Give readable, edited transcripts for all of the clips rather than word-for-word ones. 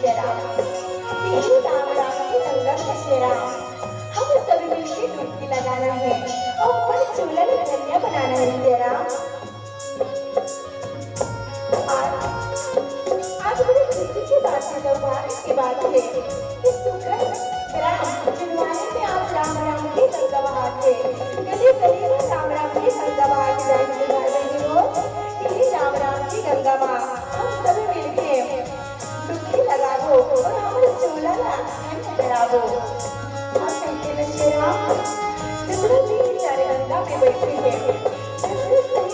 शेरा तेरी राम राम की गंगा का शेरा हम सभी मिलकर डुबकी लगाना है और पर चूल्हा में धनिया बनाना है शेरा। आज बड़ी खुशी की बात है, सौभाग्य की बात है कि सुखद ग्राम चिड़वाने में आप राम राम की गंगा बहाते गली गली में राम राम की गंगा बहाते जाएंगे भाई बहनों। ये राम राम की गंगा बहा हम सभी मिलके डुबकी लगा दो और हमारे चूल्हा करा दो। आप कहते हैं शेरा जितना भी बेचारे गंगा में बैठे हैं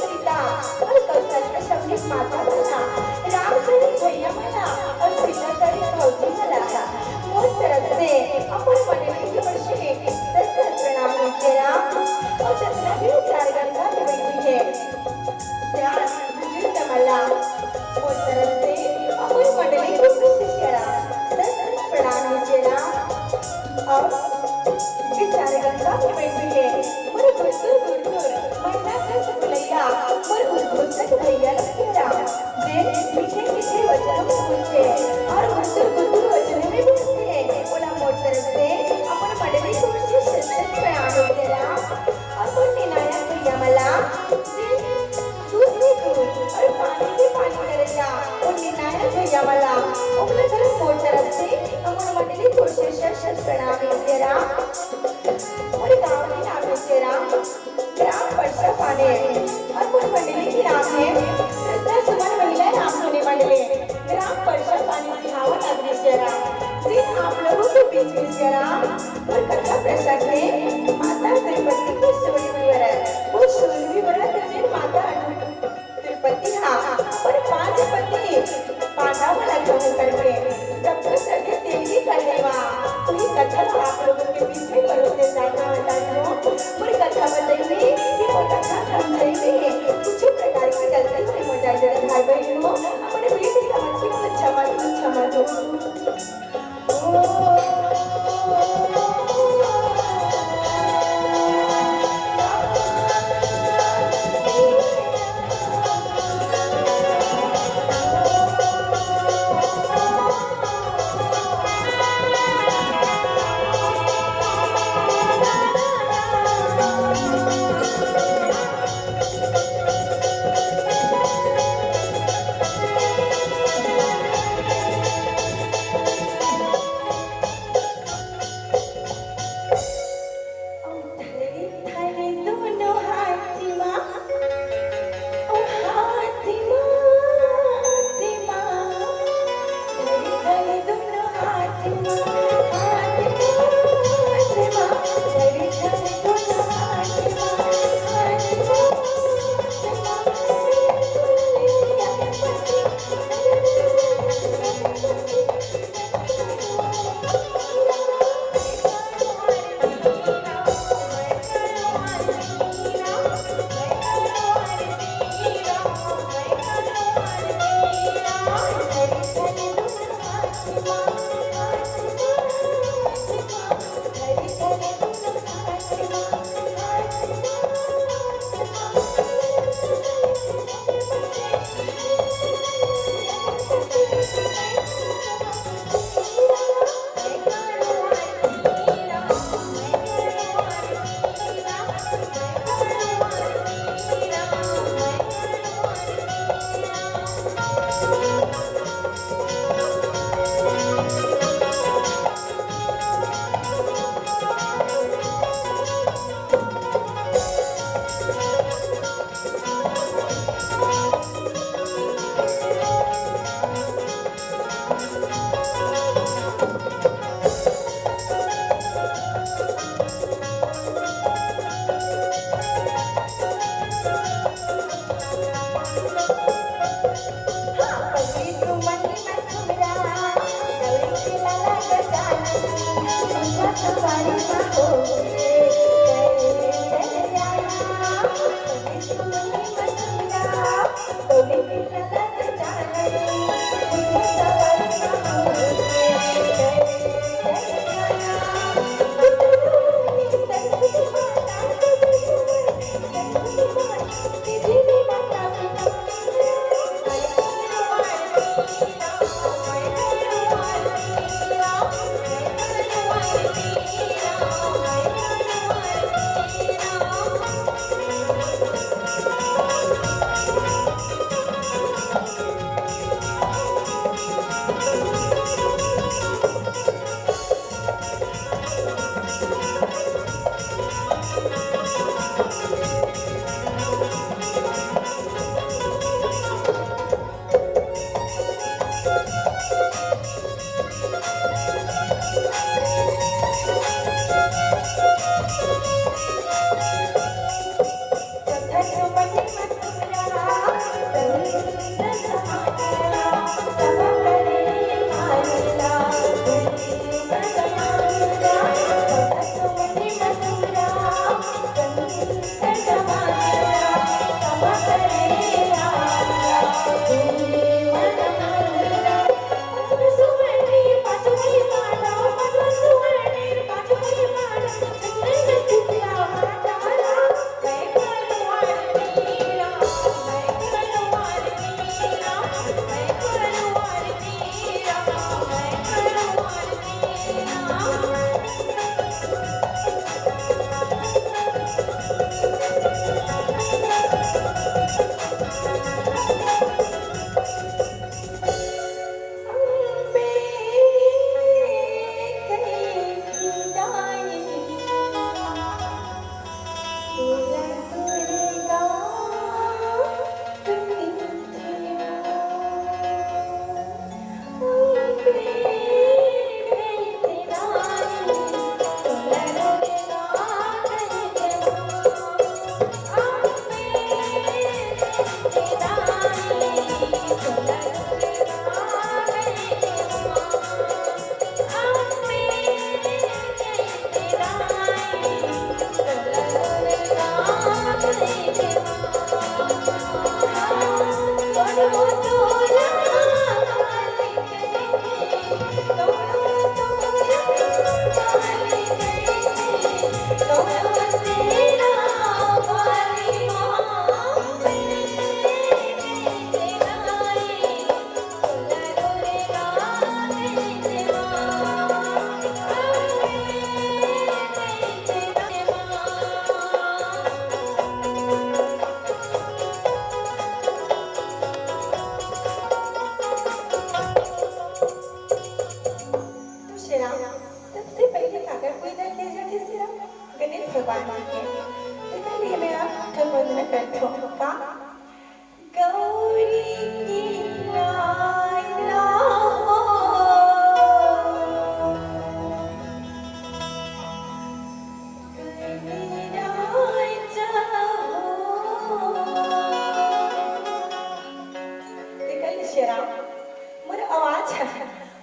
सीता और कौशल का शबरी माता बना राम सरी भैया बना और सीता सरी फौजी बना मोर तरफ से अपन मंडली के वर्षे 10 प्रणाम कीजिए राम। और जितना भी बेचारे गंगा में बैठी है ध्यान बुजुर्ग कमला मोर तरफ से अपन मंडली को विशेष राम 10 प्रणाम कीजिए राम। और बेचारे गंगा में बैठी है मोर गुरु महिला का सुलैया मोर उद्घोषक भैया तेरा जे मीठे मीठे वचनों में पूछे और गुरु वचन में पूछते बोला मोर तरफ से अपन मंडली को विशेष प्रणाम तेरा। और वो निनायक भैया मला जे दूध में दूध और पानी में पानी करेगा वो निनायक भैया मला अपने तरफ मोर तरफ से अपन मंडली को विशेष प्रणाम तेरा। और गांव के नाम है तेरा ग्राम परसा पाने और कुल मंडली की नाम है श्रद्धा सुमन महिला नाम होने मंडली ग्राम परसा पानी सिहावा नगरी शेरा जिन आप लोगों के बीच में शेरा और कथा प्रसंग में माता तिरुपति की सूर्य व्रत वो सूर्य व्रत जिन माता तिरुपति हाँ और 5 पति पांडा वाला ग्रहण करके जब तक सके तेजी करने ये कथा आप लोगों के बीच में परोसे जाना पूरी कथा बताइए कि वो कथा समझाइए कुछ प्रकार की गलती से मोटा जरा भाई बहनों अपने बेटे समझ के क्षमा दो।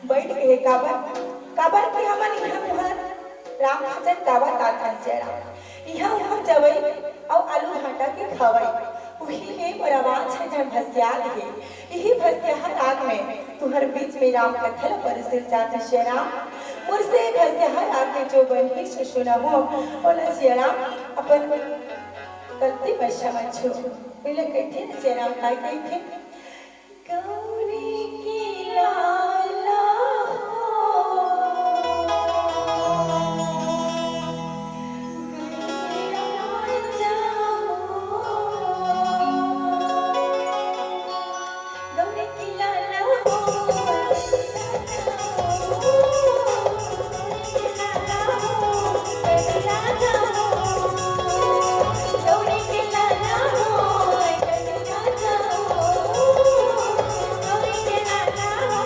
बैठ के काबर के हमन इहाँ उहाँ राम भजन गावत आथन सेरा इहाँ उहाँ जबै और आलू भाटा के खवै उही में बरवान है जन भस्याल है यही भस्याल राग में तुहर बीच में राम कथल परसिल जात शेरा मुरसे भस्याल राग में जो बनी सुना हो ओला शेरा अपन गलती में क्षमा छो पहले कहते न शेरा काय कहते गौरी की लाला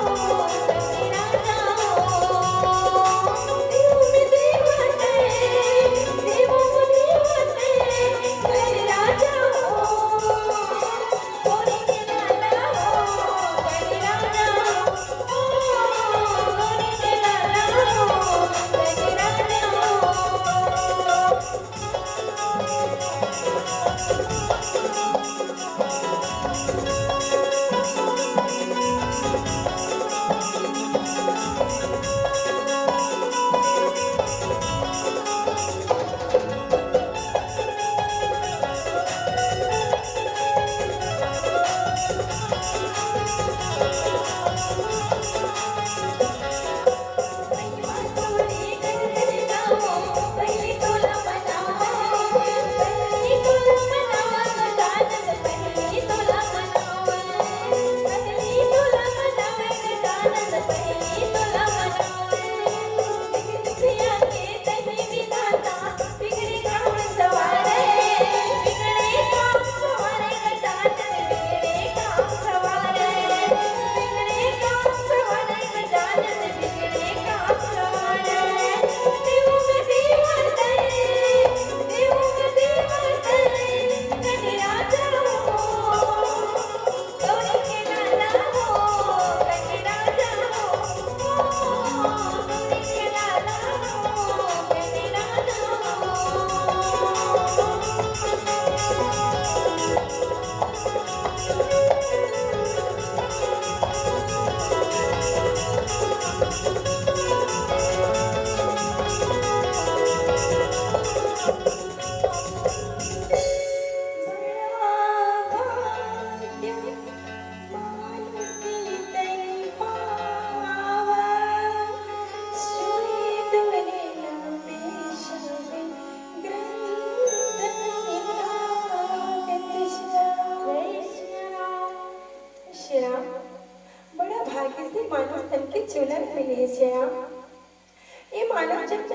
Oh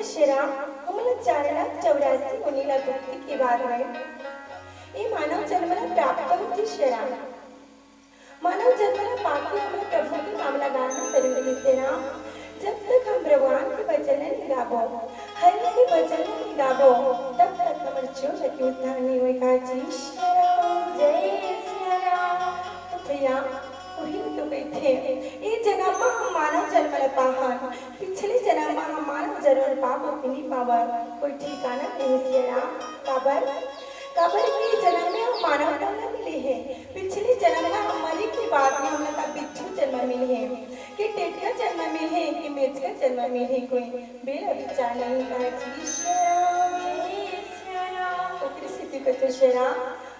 श्री राम हमला 4,84 मुनीला भक्ति के बाद में ये मानव जन्मला प्राप्त होती श्री राम। मानव जन्मला पाके हमें प्रभु के नाम लगाना जरूरी है श्री राम। जब तक हम भगवान के भजन नहीं गाबो, हरि के भजन नहीं गाबो, तब तक हमारे जीवन की उद्धार नहीं होगा। जी श्री राम, जय श्री राम। तो भैया वही तो कहते ये जन्म में हम मानव जन्म ले पाहन, पिछले जन्म में हम मानव जन्म पावो कि नहीं पावर कोई ठिकाना नहीं श्री राम। काबर के जन्म में हम मानव जन्म मिले हैं, पिछले जन्म में हमारी की बात में हमने का बिच्छू जन्म मिले हैं, कि टेटका जन्म मिले हैं, कि मेज का जन्म मिले हैं, कोई बेरा विचार नहीं का। जी श्री राम, तो कृष्ण को श्री राम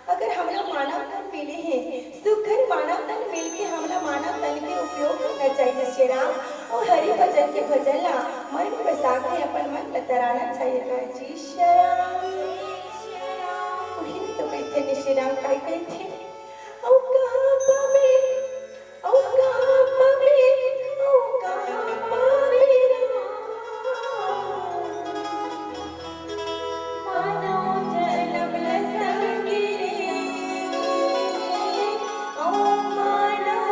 अगर हमला मानव तन मिले हैं, सुखर मानव तन मिल के हमला मानव तन के उपयोग करना चाहिए श्री राम। और हरि भजन के भजन ला मन में बसा के अपन मन लतराना चाहिए। जी श्री राम, वही तो कहते श्री राम काय कहते औ कहां पावे औ कहां पावे औ कहां पावे मानव जन्म लसंगी रे औ मानव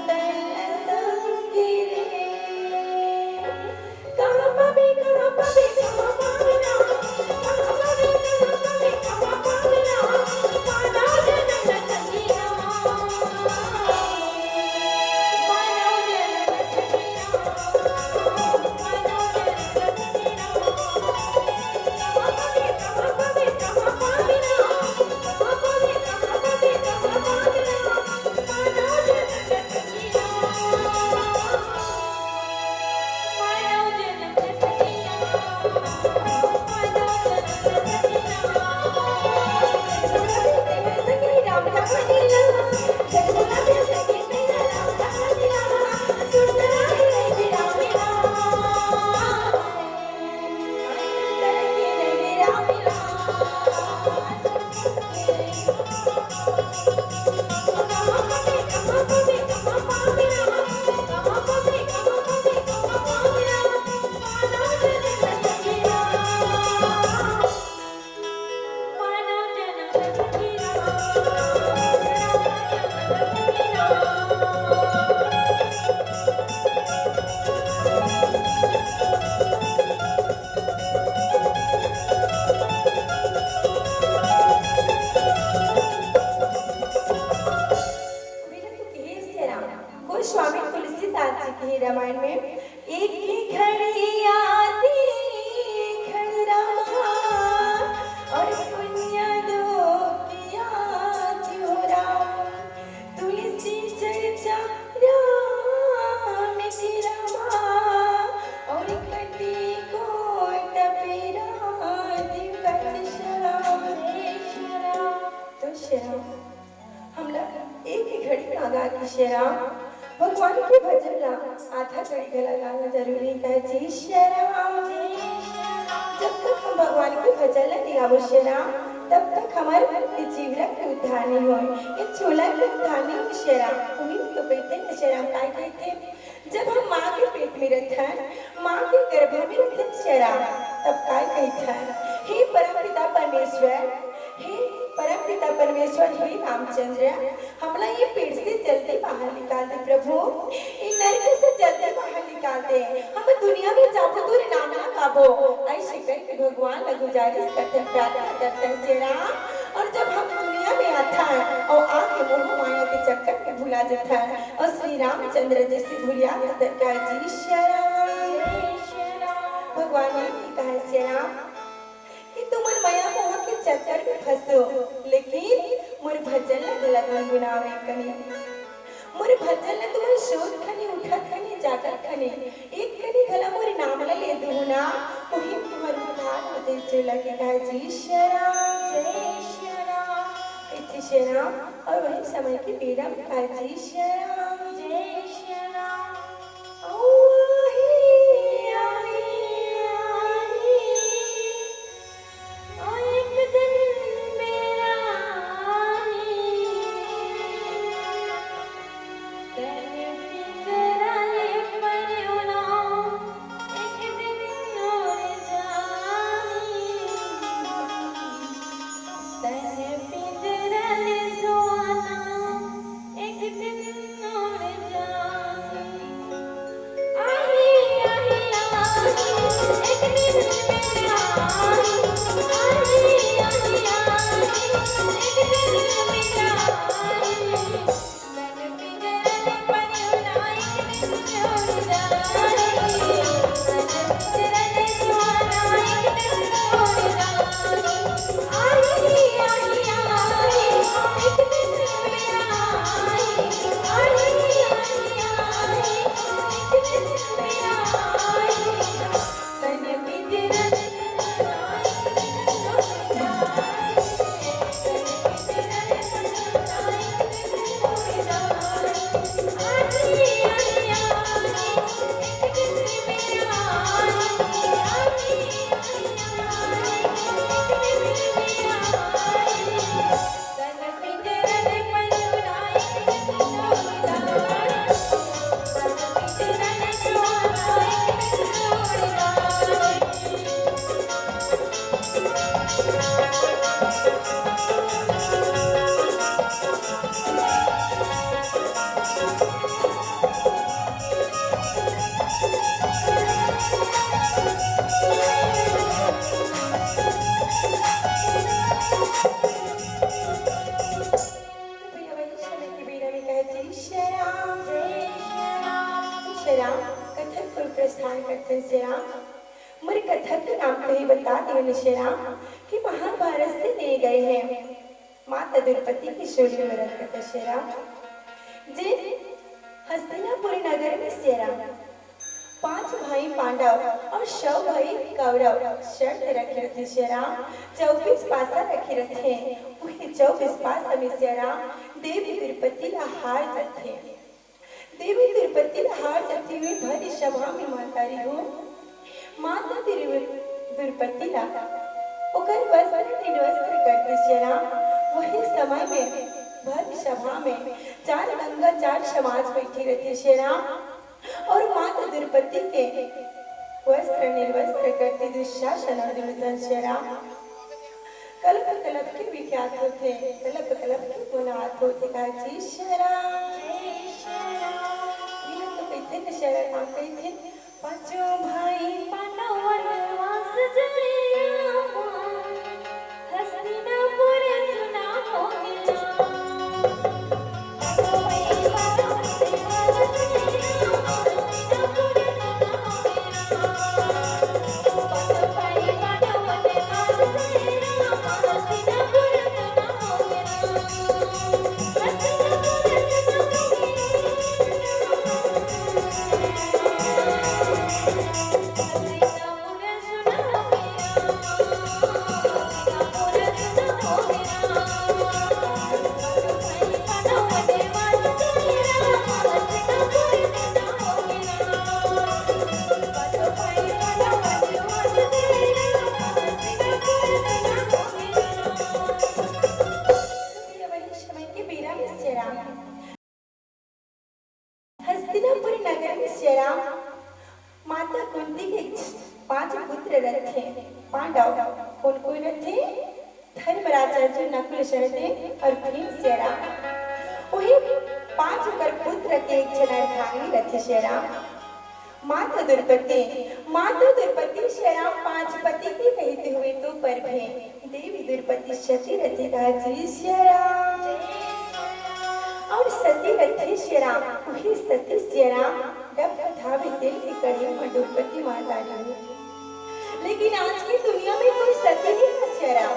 तन लसंगी रे। कहां पावे कहां पावे कहां पावे ना, कहां पावे कहां पावे कहां पावे ना, मानव जन्म लसंगी रा, मानव जन्म लसंगी रा, मानव जन्म लसंगी रा। कहां पावे कहां पावे कहां पावे ना, कहां पावे कहां पावे कहां पावे ना, मानव जन्म लसंगी रा, मानव जन्म लसंगी रा, मानव जन्म लसंगी रा। सखी राम कहानी ला जगना पे सखी तेरा राम कहानी ला सुनता है राम राम अंतर के रे राम राम। कहां पावे कहां पावे कहां पावे ना, कहां पावे कहां पावे कहां पावे ना, मानव जन्म लसंगी रा, मानव जन्म लसंगी रा, गोस्वामी तुलसीदास जी के रामायण में एक की घड़ी आती घड़ी रामा और पुण्य दो किया क्यों राम। तुलसी चर्चा राम की रामा और कटी कोट पेरा दिवस श्याम श्याम। तो श्याम हम लोग एक ही घड़ी लगा कि श्री राम भगवान के भजन ला आधा घड़ी का लगाना जरूरी है। जी श्री राम, जब तक हम भगवान के भजन ला नहीं गावो श्री राम, तब तक हमारे जीवन के उद्धार नहीं हो, ये चूल्हा के उद्धार नहीं हो श्री राम। वही तो कहते हैं श्री राम काय कहते, जब हम माँ के पेट में रहते हैं, माँ के गर्भ में रहते हैं श्री राम, तब काय कहते हैं, हे परमपिता परमेश्वर, हे परमपिता परमेश्वर, हे रामचंद्र हमला ये पेट से जल्दी बाहर निकाल दे प्रभु, इन नरक से जल्दी बाहर निकाल दे, हम दुनिया में जाते तो नाम ना गाबो। ऐसे करके भगवान का गुजारिश करते हैं, प्रार्थना करते हैं श्री राम। और जब हम दुनिया में आता है और आके मोह माया के चक्कर में भुला जाता है और श्री रामचंद्र जैसे भूलिया करता है। जी श्री राम, भगवान ने कहा श्री राम कि तुम माया मोह के चक्कर में फंसो, लेकिन मोर भजन लगन गुनावे कनी, मोर भजन ले तुम्हारे शोध खनी उठत खनी जाकर खनी एक कनी खला मोर नाम ले दुना, वही तुम्हारे उद्धार हो जाए लगेगा। जी श्री राम, जय श्री राम, इति श्री राम। और वही समय की पीड़ा में कहा जी श्री राम, जय श्री राम। मेरे कथक के नाम तो ही बता दिए श्याम कि महाभारत से ले गए हैं माता द्रौपदी की शोरी में रखकर श्याम जे हस्तिनापुर नगर में श्याम 5 भाई पांडव और 100 भाई कौरव शर्त रखे थे श्याम 24 पासा रखे रखे वही 24 पासा में श्याम देवी द्रौपदी का हार जथे देवी द्रौपदी का हार जथे हुए भरी सभा में मातारी हो माता द्रौपदी ला ओकर वस्त्र निर्वस्त्र कर दी श्याम वही समय में भर सभा में 4 गंगा 4 समाज बैठी रहती श्याम और माता द्रौपदी के वस्त्र निर्वस्त्र करते दुशासन और दुर्योधन श्याम कल्प कल्प के विख्यात होते कल्प कल्प के गुणात होते काजी श्याम ये तो कहते न श्याम हम कहते पांचों भाई पांडव वनवास चले हस्तिनापुर सुना हो हस्तिनापुर नगर में श्याम माता कुंती के 5 पुत्र रथे पांडव कौन कौन थे धर्मराज अर्जुन नकुल सहदेव और भीम श्याम वही 5 कर पुत्र के एक जन अर्धांगिनी रथे श्याम माता द्रौपदी श्याम 5 पति के कहते हुए तो पर भी देवी द्रौपदी सती रथे गाजी श्याम और सती रथे श्याम वही सती श्याम डब धावे दिल की कड़ी में द्रौपदी माता ने लेकिन आज की दुनिया में कोई सती नहीं है श्याम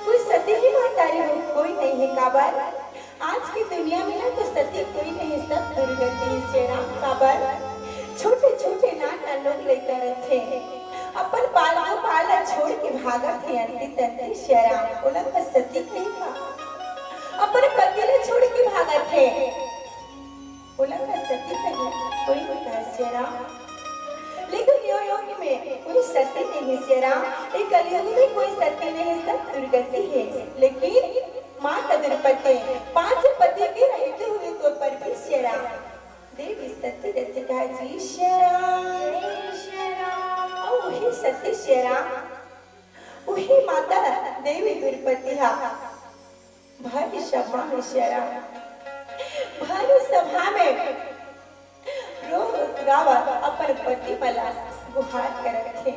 कोई सती ही माता कोई नहीं है काबर आज की दुनिया में ना तो सती कोई नहीं सब दुर्गति श्याम काबर छोटे छोटे नाना लोग लेकर थे अपन बाल को पाला छोड़ के भागा थे अंति तंति श्याम उनका तो सती नहीं था अपन पति ने छोड़ के भागा थे उनका सती नहीं कोई नहीं श्याम लेकिन युग में कोई सती नहीं श्याम एक कलयुग में कोई सती नहीं सब दुर्गति है लेकिन माता द्रौपदी 5 पति के रहते हुए तो पर भी श्याम देवी सती रथे गाजी श्याम और वही सती श्याम वही माता देवी द्रौपदी भारी सभा में श्याम भारी सभा में रोज गावा अपन पति मला गुहार कर रखे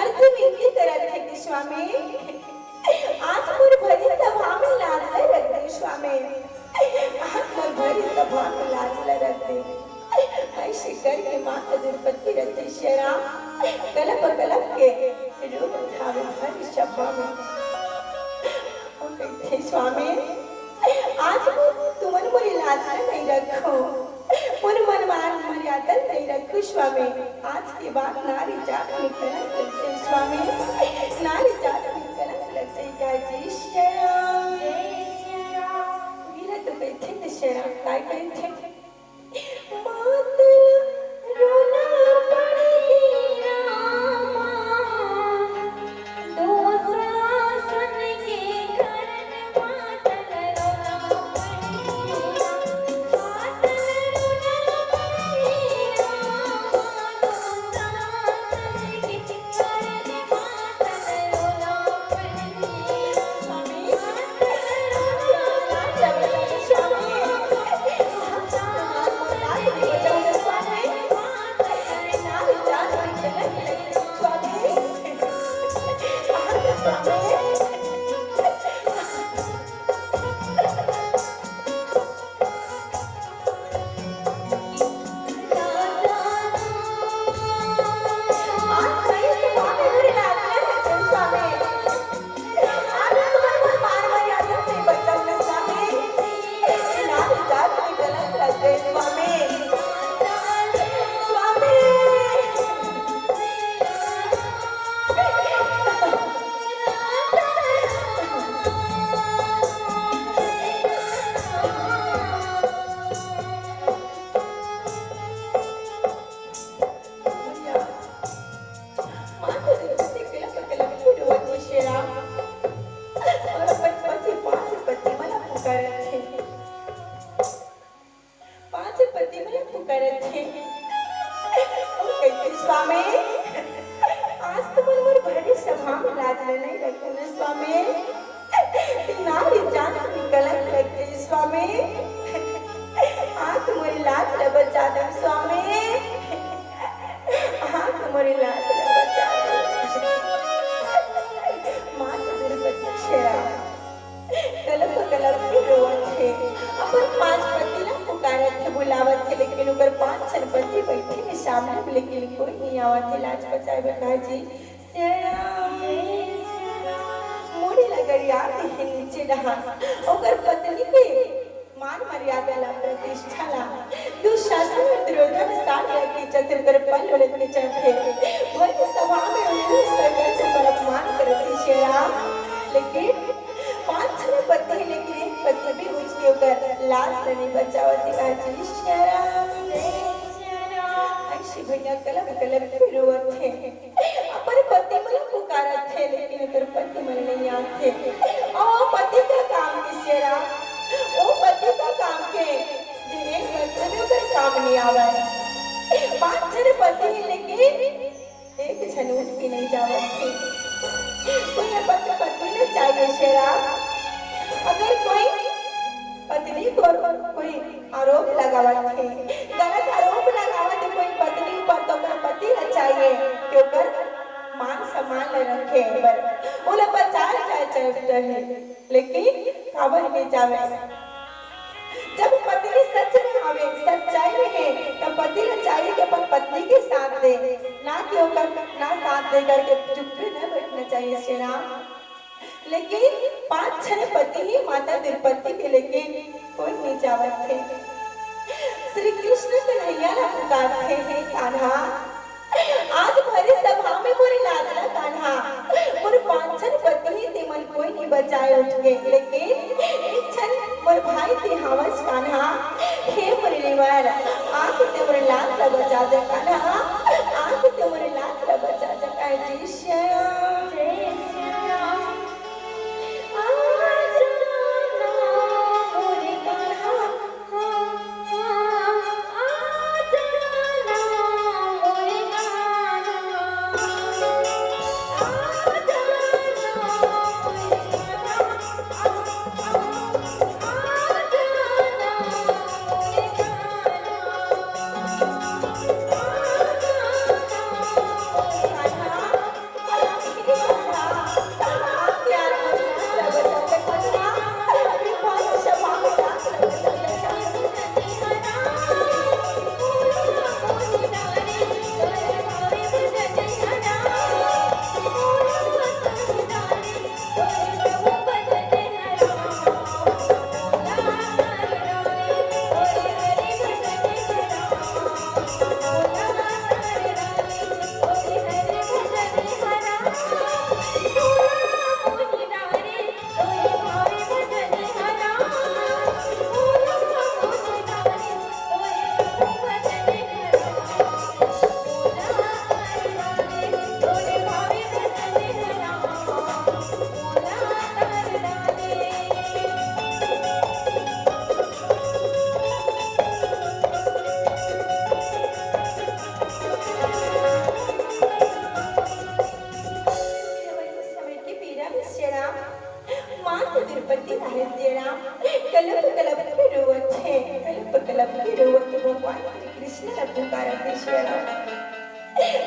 अर्थ विनती करत है कि स्वामी आज मोर भरी सभा में लाज रख दे स्वामी आज मोर भरी सभा में लाज रख दे ऐसे करके माता द्रौपदी रथे श्याम कलप कलप के रूप उठावे भरी सभा में और कहते स्वामी आज तुमन मोरी लाज नहीं रखो मोर मनमान मर्यादा नहीं रखो स्वामी आज के बाद नारी जात में कलंक लगते स्वामी नारी जात में कलंक लग जाएगा जी श्याम वीरा तो कहते थे श्याम काय कहते मातल रोना पड़ेगी रामा दो सासन के कारण मातल रोना पड़ेगी मातल रोना पड़ेगी रामा दो सासन के कारण मातल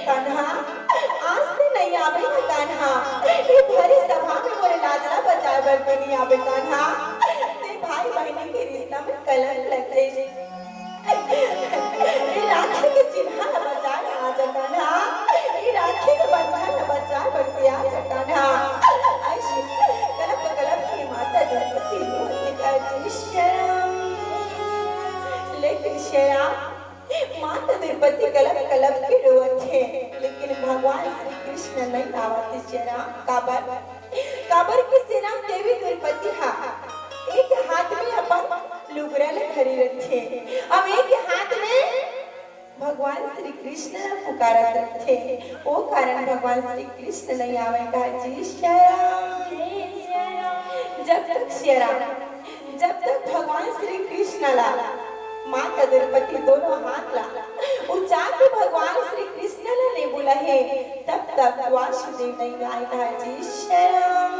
कान्हा आज से नहीं आवे ना कान्हा ये भरी पर दुनिया में कान्हा ते भाई बहनी के रिश्ता में कलंक लग गई। ये राखी के चिन्ह न बचा आज कान्हा, ये राखी के बंधन न बचा बढ़ते आज कान्हा। ऐसी कलप की माता द्रौपदी बोलती है श्याम, लेकिन श्याम माता द्रौपदी कलप के रोवत है, लेकिन भगवान श्री कृष्ण नहीं आवत श्याम। काबर के सेना देवी द्रौपदी हा एक हाथ में अपन लुगरा ले धरी रखे, अब एक हाथ में भगवान श्री कृष्ण पुकारत रखे। वो कारण भगवान श्री कृष्ण नहीं आवेगा जी श्याम। जब तक भगवान श्री कृष्ण ला माता द्रौपदी दोनों हाथ ला ऊंचा के भगवान श्री कृष्ण ला ले बोला है, तब तक वासुदेव नहीं आएगा जी श्याम।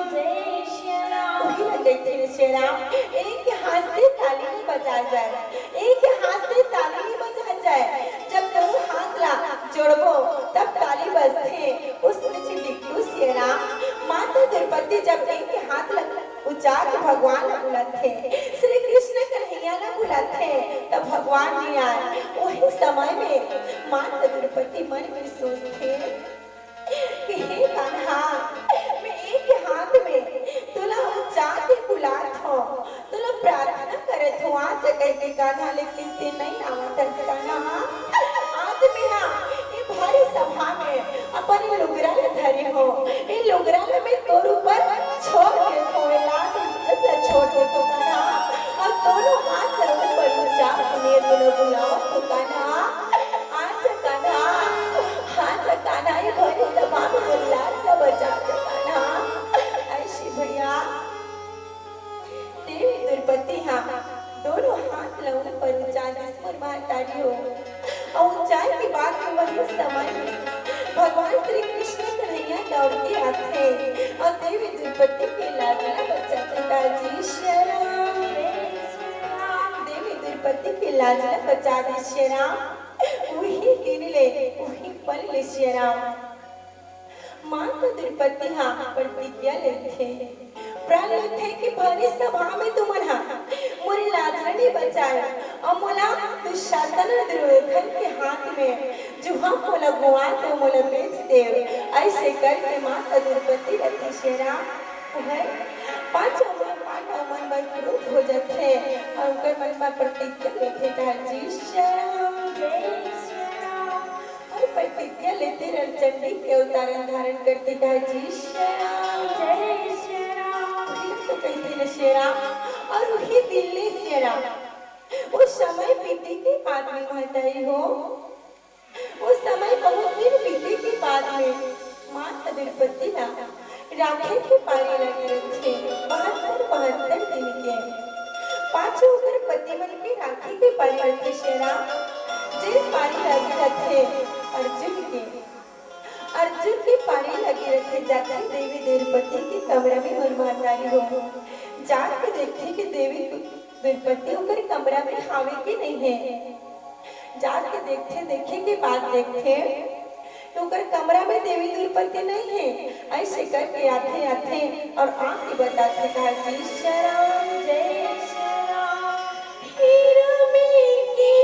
वही ना देखते श्याम, एक हाथ से ताली नहीं बजा जाए, एक हाथ से ताली नहीं बजा जाए। जब दोनों हाथ ला जोड़बो तब ताली बजते। उसमें चिट्टू श्याम माता द्रौपदी जब एक हाथ लगा ऊंचा के भगवान बुलाते, श्री कृष्ण कन्हैया ना बुलाते, तब भगवान नहीं आए। वही समय में माता द्रौपदी मन में सोचते कि हे कान्हा, मैं एक हाथ में तुला ऊंचा के बुलात हो, तुला प्रार्थना करत हो आज कहते कान्हा, लेकिन ते नहीं आवत कान्हा। आज मैं ना ये भारी सभा में अपन लुगरा ले धरी हो, ये लुगरा ले मैं तोर ऊपर छोड़ के थोड़ा छोड़ दे तो कान्हा, और दोनों हाथ ऊपर ऊंचा अपने दोनों बुलाओ तो कान्हा। आज कान्हा ये भारी सभा में बुला के बचा के कान्हा। ऐसी भैया देवी द्रौपदी हाँ दोनों हाथ लौन पर ऊंचा जिसपर मातारी हो, और ऊंचाई की बात में वही समय में भगवान श्री कृष्ण कन्हैया दौड़ के आते और देवी द्रौपदी के लाडला बच्चा पिताजी श्याम। देवी द्रौपदी के लाडला बच्चा दे श्याम, वही दिन ले वही पल ले श्याम माता द्रौपदी हाँ प्रतिज्ञा लेते प्रण लेते कि भरी सभा में तुमन हाँ मोरी लाजरा नहीं बचाया और मोला दुशासन दुर्योधन के हाथ में जो हम मोला गुआ तो मोला बेच दे। ऐसे करके माता द्रौपदी रखी श्याम है पांच मन में क्रोध हो जाते और उनके मन में प्रतिज्ञा लेते जी श्याम। और प्रतिज्ञा लेते रणचंडी के अवतारण धारण करते जी श्याम। तो कहते न श्याम, और वही दिल्ली श्याम उस समय बीते के बाद में महताई हो, उस समय बहुत दिन बीते के बाद में माता द्रौपदी ना राखी के पारी लगे रखे 72 दिन के पांचों अगर पति मन के राखी के पारी रखे श्याम जे पारी लगे रखे अर्जुन के पारी लगे रखे जाते देवी द्रौपदी के कमरा में मनमातारी हो जाके देखते कि देवी द्रौपदी उनके कमरा में हावे की नहीं है। जाके देखे के बाद देखते तो उनके कमरा में देवी द्रौपदी नहीं है। ऐसे करके आते और आके बताते कहा जय श्याम जय श्याम। हीरा में की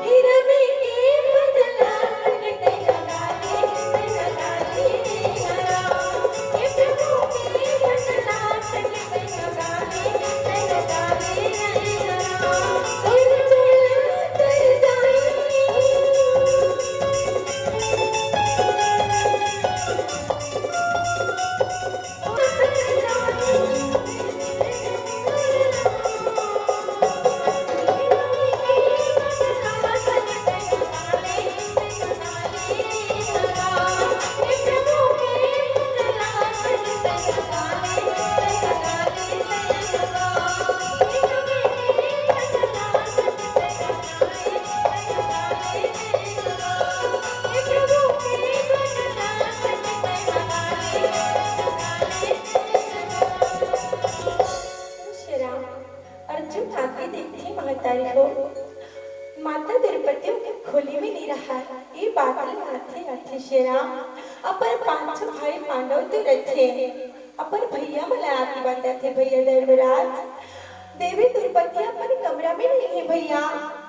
हीरा में के राम अर्जुन आके देखी महतारी हो माता द्रौपदी के खोली में नहीं रहा ये बात आथे आथे श्री राम अपन पांचों भाई पांडव तो रथे अपन भैया मला आके बताते थे भैया धर्मराज देवी द्रौपदी अपन कमरा में नहीं है भैया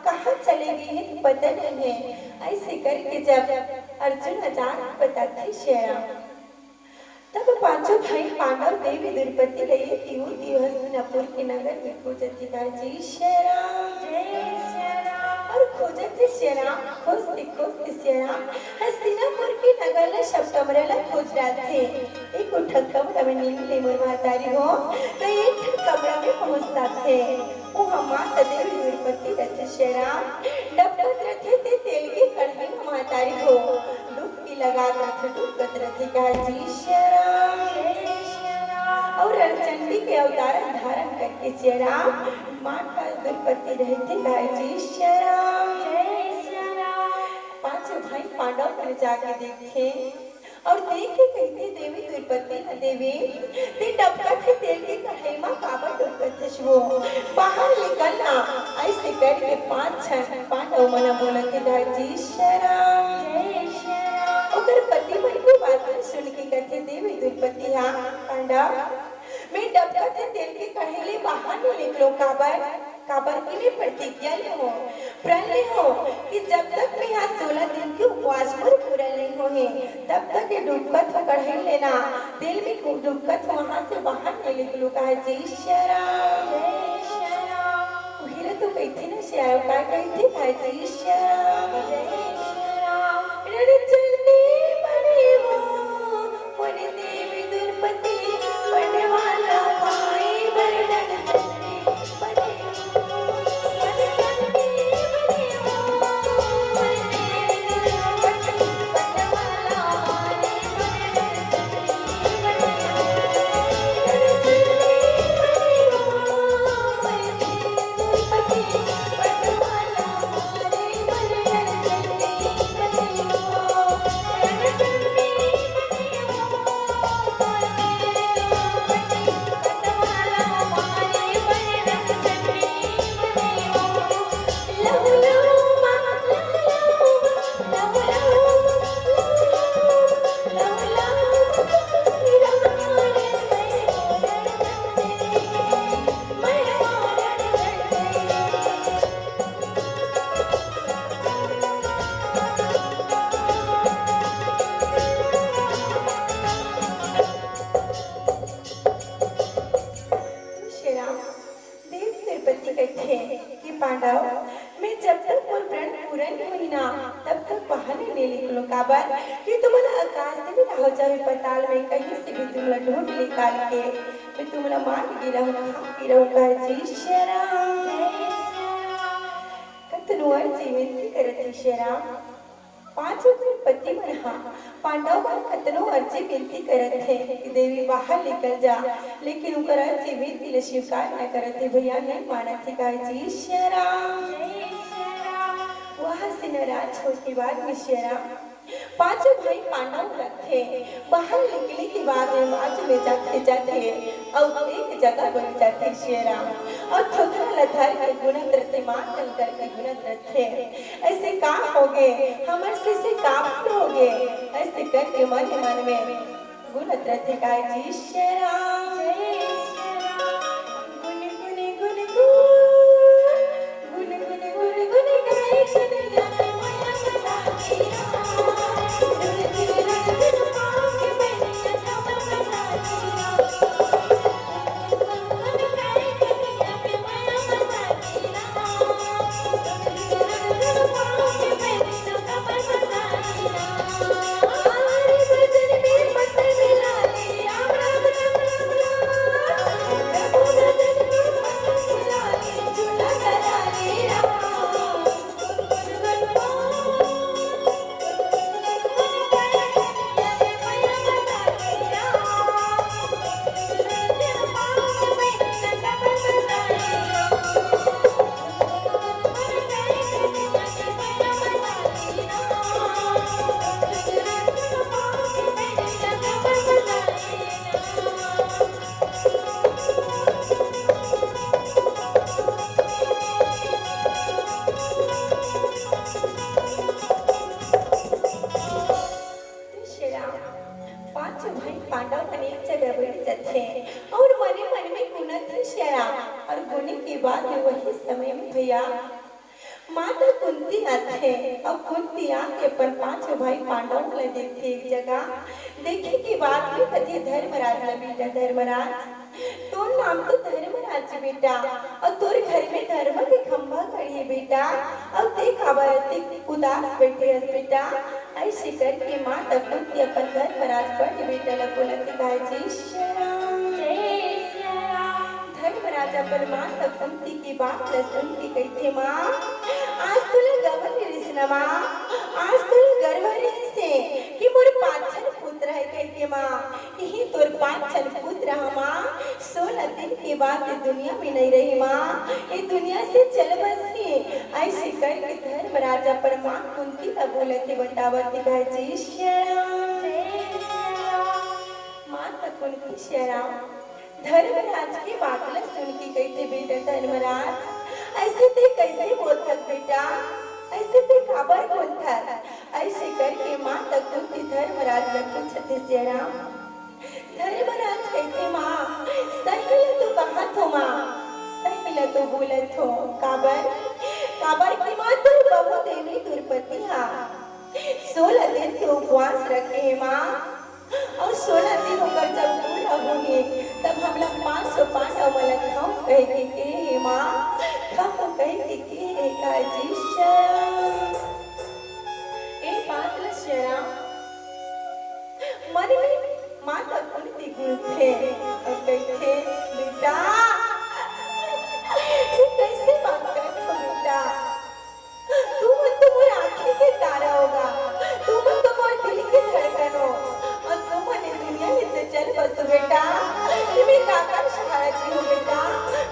कहाँ चले गई है पता नहीं है ऐसे करके जब अर्जुन अचानक बताते श्री राम तब पांचों भाई पांडव देवी द्रौपदी गए तीन दिवस हस्तिनापुर के नगर में खोजती जी श्री राम जय श्री राम और खोजती श्री राम खोजते श्री राम हस्तिनापुर के नगर में सब कमरे ला खोज रहे थे एक उठक कमरा में नीली मोर महतारी हो तो एक कमरा में पहुंचता थे वो हमारा देवी द्रौपदी रथ श्री राम डबकत रथे थे तेल की कढ़ाई महतारी हो डुबकी लगा कर डुबकत रथे का जी श्री राम जय श्री राम और चंडी के अवतार धारण करके श्री राम माता द्रौपदी रहते का जी श्री राम जय श्री राम पांचों भाई पांडव पर जाके देखे और देख के कहते देवी द्रौपदी न देवी ते डबका थे तेल की कढ़ाई में काबर डुबकत छो बाहर निकलना ऐसे करके पांच छह पांडव मना बोलते जी श्री राम जय श्री राम ओकर पति मन की बात सुन के कहते देवी द्रौपदी हां पांडव मैं डबका थे तेल की कढ़ाई ले बाहर न निकलो काबर के लिए प्रतिज्ञा ले हो प्रण ले हो कि जब तक मैं यहाँ 16 दिन के उपवास पर पूरा नहीं हो है तब तक ये डुबकत कढ़ाई लेना दिल में डुबकत वहाँ से बाहर नहीं निकलू का है जय श्री राम जय श्री राम वही तो कहती ना श्री राम का कहती है जय श्री राम जय श्री राम रण चलने बड़े हो मोरे देवी द्रौपदी बनने वाला भाई बरडन कि तुम्हारा आकाश से भी रहो चाहे पताल में कहीं से भी तुम्हारा ढूंढ निकाल के मैं तुम्हारा मार गिरा का जी श्री राम जय श्री राम कतनुअर जीवित करती श्री राम पांचों के पति मन हाँ पांडव मन कतनो अर्जी विनती करत थे कि देवी बाहर निकल जा लेकिन उनकर अर्जी विनती स्वीकार न करत थे भैया नहीं मानत थे का जी श्री राम जय श्री राम वहाँ से नाराज होने के बाद में श्री राम पांचों भाई पांडव थे बाहर निकले के बाद मार्च में जाते और एक जगह बन जाते श्री राम और थोड़ा लथर के गुणत रहते मान कर के गुणत रहते ऐसे काम हो गए हमारे से काम हो गए ऐसे करके मन में गुणत रहते का जी श्री राम जय श्री राम गुन गुन गुन गुन गुन गुन गुन गाय कन्हैया के माया का वही की बात है, वही समय में भैया माता कुंती आते अब कुंती आके अपन पांचों भाई पांडवों को देखते एक जगह देखे की बात में कथी धर्मराज ला बेटा धर्मराज तो नाम तो धर्मराज बेटा और तोर घर में धर्म के खंभा खड़ी है बेटा अब देख आबादी उदास बैठे है बेटा ऐसे करके माता कुंती अपन धर्मराज पर बेटा ला बोलती गाय जी धर्मराजा पर माता कुंती की बात सुन के कहते माँ आज तुला गवन रिसना माँ आज तुला गर्व से कि मोर पांचन पुत्र है कहते माँ यही तोर पांचन पुत्र है माँ 16 दिन के बाद दुनिया में नहीं रही माँ ये दुनिया से चल बसी ऐसे करके धर्मराजा पर माँ कुंती का बोलते बतावती गाय जी माता कुंती श्याम धर्मराज की बात सुन के कहते बेटा धर्मराज ऐसे ते कैसे बोलता बेटा ऐसे ते खबर बोलता ऐसे करके माता कुंती धर्मराज ने पूछते श्याम धर्मराज कहते माँ सही तो कहा थो माँ सही तो बोले थो काबर काबर की माँ तो बहु देवी दुर्पति हा 16 दिन तो उपवास रखे माँ और 16 दिन होकर जब पूरा होंगे तब हम लोग 500 पांडव वाला खाओ कहेंगे के माँ हम कहेंगे के काजी ए बात ल शरा मन में माता कुंती गुलते और कहते बेटा तू कैसे बात करते हो बेटा तू मत तो मोर आँखें के तारा होगा तू मत तो मोर दिल के धड़कन हो और तुम मने दुनिया में से चल बस बेटा मैं काका सहारा जी हूँ बेटा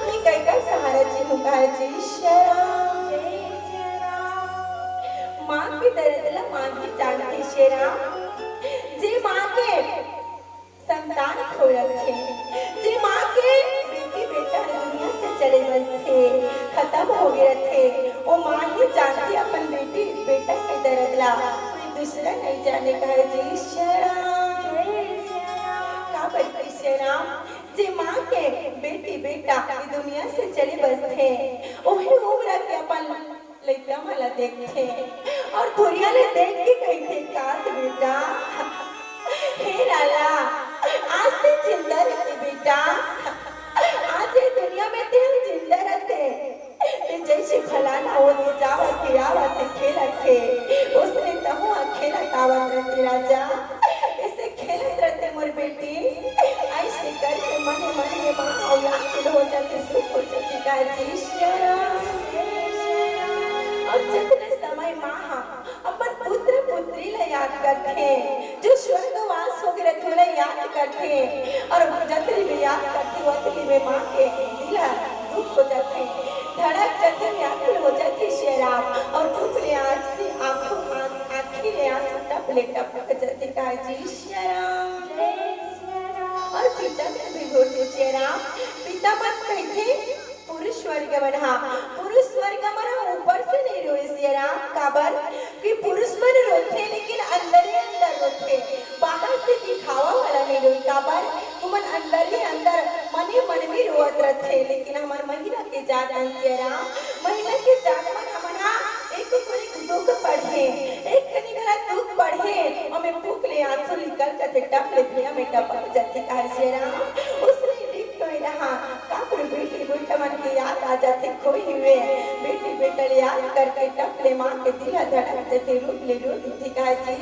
मैं कैका सहारा जी हूँ काजी माँ की दर्द ला माँ की जानती शेरा जे माँ के संतान खो रखे जे माँ के बेटी बेटा दुनिया से चले बस थे खत्म हो गए थे वो माँ ही जानती अपन बेटी बेटा के दर्द ला कोई दूसरा नहीं जाने का है जी का बच्ची शेरा जे माँ के बेटी बेटा दुनिया से चले बस थे वही उम्र के अपन लड़का वाला देखते और दुनिया ने देख के कहते काश बेटा हे लाला आज से जिंदा रहते बेटा आज ये दुनिया में ते हम जिंदा रहते जैसे फलाना होते जावते आवते खेलते उसने तहु खेला तावत रहते राजा ऐसे खेलत रहते मोर बेटी ऐसे करके मने मने माँ औलाद हो जाते सुख हो जाती काजी और जितने समय माँ अपन पुत्र पुत्री ला याद करते जो स्वर्गवास हो गए थे याद करते और जतरी में याद करते वतरी में माँ के दिला दुख हो जाते धड़क जाते व्याकुल हो जाते शेरा और दुख ले आंसू आंखों आंखें ले आंसू टपले टपक जाते काजी शेरा और पिता में भी होते शेरा पिता मत कहते पुरुष स्वर्ग मना पुरुष स्वर्ग मना ऊपर से नहीं रोए शेरा काबर कि पुरुष मन रोते लेकिन अंदर ही अंदर रोते बाहर से दिखावा वाला नहीं रोए काबर तुमन अंदर ही अंदर मने मन में रोत रहते लेकिन हमार महिला के जात शेरा महिला के जात मन हमना एक कोई दुख पढ़े एक कनी घरा दुख पढ़े और मैं भूख ले आंसू निकल कर टप लेते हमें टपक जाती का शेरा उसने देख तो रहा काबर बेटी बेटा मन के याद आ जाते खोई हुए बेटी बेटा याद करके टपले माँ के दिला धड़क जाते रूप ले दिखा जी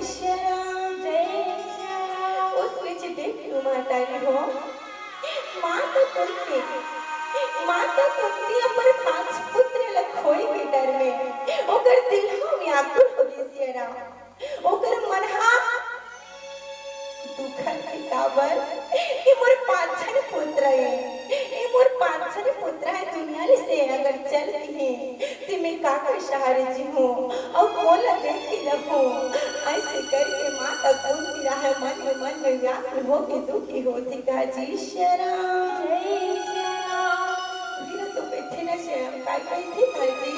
उसने जी बेटी माता हो माता कुंती अपन 5 पुत्र ला खोई के डर में ओकर दिल हम व्याकुल हो गई शेरा ओकर मनहा दुखन के काबर ये मोर 5 पुत्र है ये मोर 5 पुत्र है दुनिया से अगर चल गए तो मैं काका सहारे जी हूँ और बोला देख के रखूँ ऐसे करके माता कुंती रहा मन में व्याकुल हो के दुखी होती का जी शेरा तो बैठे ना शेरा काय काय थी का जी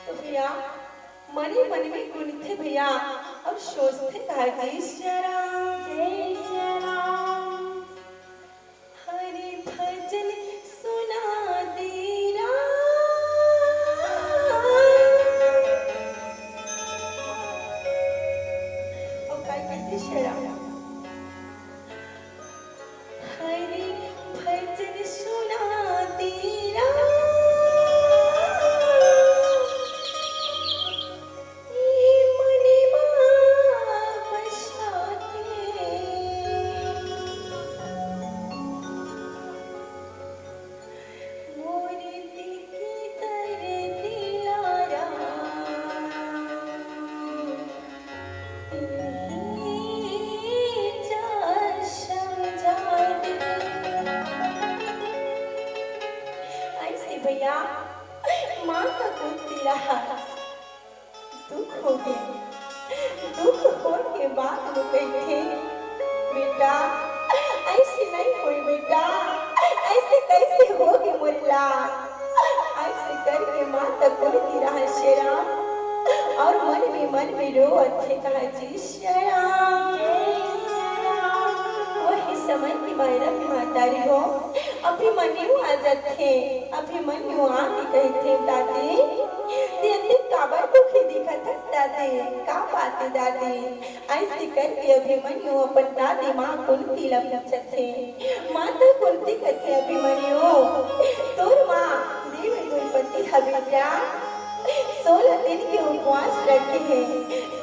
तो भैया मने मन में गुणते भैया और सोचते का जी शेरा माता कुंती रहा दुख हो गए, दुख हो के बाद वो कहते बेटा ऐसे नहीं कोई बेटा, ऐसे कैसे होगी मुल्ला, ऐसे करके माता कुंती रहा शेरा और मन में रो अच्छे कहा जी श्याम वही समय की मायरा की मातारी हो अभिमन्यु आ जाते, अभिमन्यु आके कहते दादी तेरे काबर दुखी दिखा था दादी, का बात दादी, ऐसे करके अभिमन्यु अपन दादी माँ कुंती ला पूछते, माता कुंती कहते अभिमन्यु तोर माँ देवी द्रौपदी हबीजा 16 दिन के उपवास रखे हैं,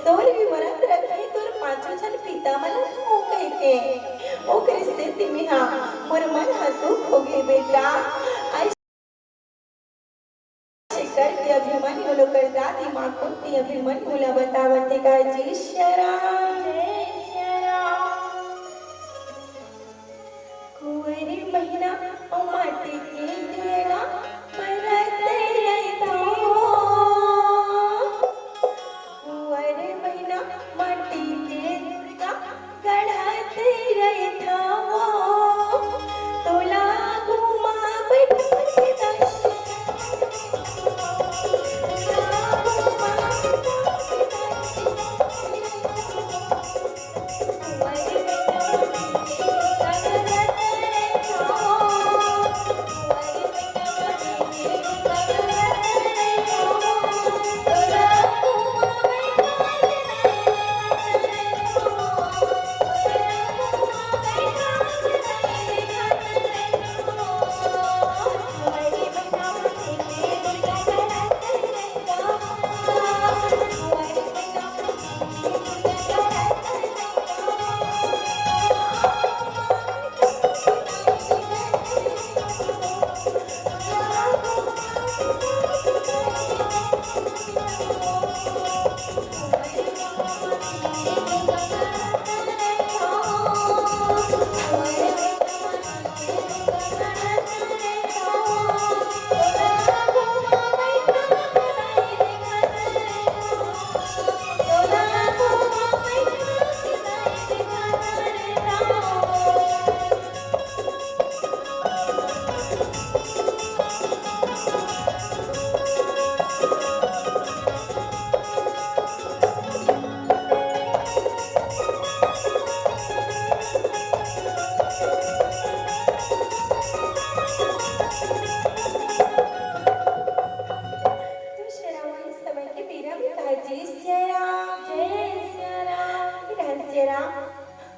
16वीं व्रत रखे तो 5 जन पिता मन हो गए के ओकर स्थिति में हाँ मोर मन दुख हो गए बेटा, ऐसे करके अभिमन्यु लोग कर दादी माँ कुंती अभिमन्यु ला बतावते का जी श्याम कुंवरी महीना और माटी के देगा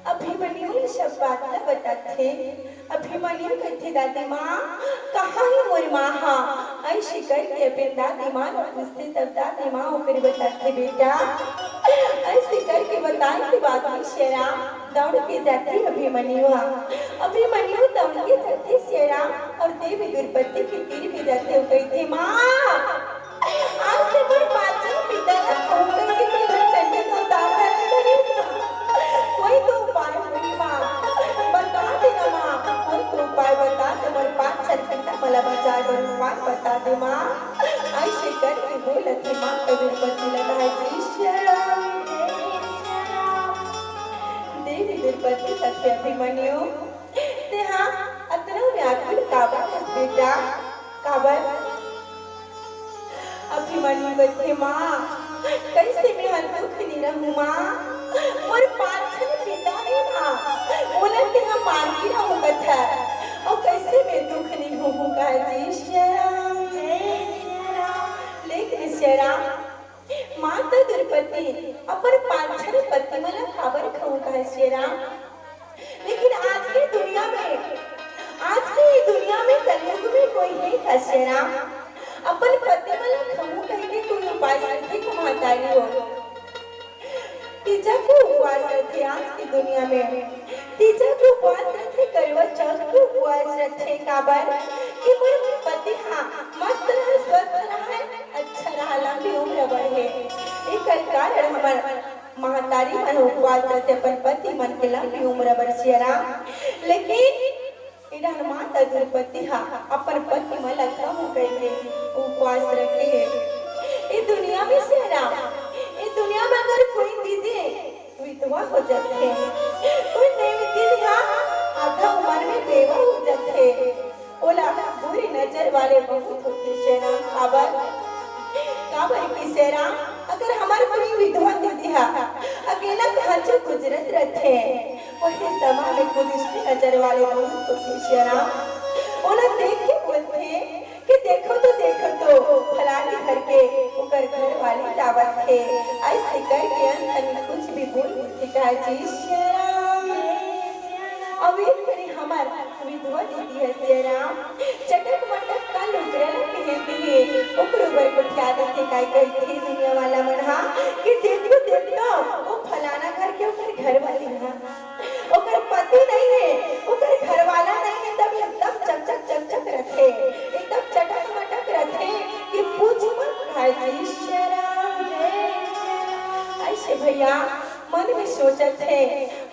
अभिमन्यु सब बात न बताते, अभिमन्यु कहते दादी माँ कहाँ है मोर माँ, हाँ ऐसे करके अपने दादी माँ को पूछते तब दादी माँ होकर बताते बेटा ऐसे करके बताने के बाद में शेरा दौड़ के जाती अभिमन्यु, अभिमन्यु दौड़ के जाते शेरा और देवी द्रौपदी के तीर में जाते हो कहते माँ आज से मोर पाचन पिता का खून करके चंडे को उतार करेगा, कोई तो उपाय होगी माँ बता देना माँ, कोई तो उपाय बता दे मोर 5 घंटा मला बचा दो, उपाय बता दे माँ, ऐसे करके बोलती माँ द्रौपदी लगा जी श्याम देवी द्रौपदी कहते अभिमन्यु ते हाँ अतना व्याकुल काबर बेटा काबर, अभिमन्यु कहते माँ कैसे मैं हर दुख नहीं रहूं माँ, और 5 पिता है माँ बोलते हम मांगी रहूं कथा और कैसे मैं दुख नहीं होऊंगा जी श्याम लेकिन श्याम माता द्रौपदी अपन 5 पति मला खबर खाऊंगा श्याम, लेकिन आज की दुनिया में कलयुग में कोई है का श्याम अपन पति मला खाऊं कहीं कोई उपाय करके कुमातारी हो, तीजा के उपवास रखे आज की दुनिया में, तीजा के उपवास रखे करवा चौथ के उपवास रखे काबर कि मोर पति हाँ मस्त रहे स्वस्थ रहे अच्छा रहा लंबी उम्र बढ़े, एक कारण हमार महतारी मन उपवास रखे अपन पति मन के लंबी उम्र बढ़ शेरा, लेकिन इधर माता द्रौपदी हा अपन पति मलका हो गए उपवास रखे इस दुनिया में से राम इस दुनिया में अगर कोई दीदी विधवा हो जाते कोई नहीं दीदी हा आधा उम्र में बेवा हो जाते ओला बुरी नजर वाले बहुत होते शेरा काबर की शेरा अगर हमारे कोई विधवा दीदी हा अकेला घर से गुजरत रहते वही समा में कुदृष्टि नजर वाले बहुत होते शेरा उन्हें देख के बोलते कि देखो तो फलानी घर के उकर घर वाले जावत थे ऐसे करके अंत में कुछ भी बोल देते कहा जी शेरा अभी करी हमार विधवा दीदी है शेरा चटक मटक का लुकरा कहती है ऊपर ऊपर को क्या देते काय कहती दुनिया वाला मनहा कि देखो वो फलाना घर के ऊपर घर वाली है ओकर पति नहीं है ओकर घर वाला नहीं है तब एकदम चक रखे एकदम चटक मटक रखे कि पूछ मत भाई शेरा ऐसे भैया मन में सोचत है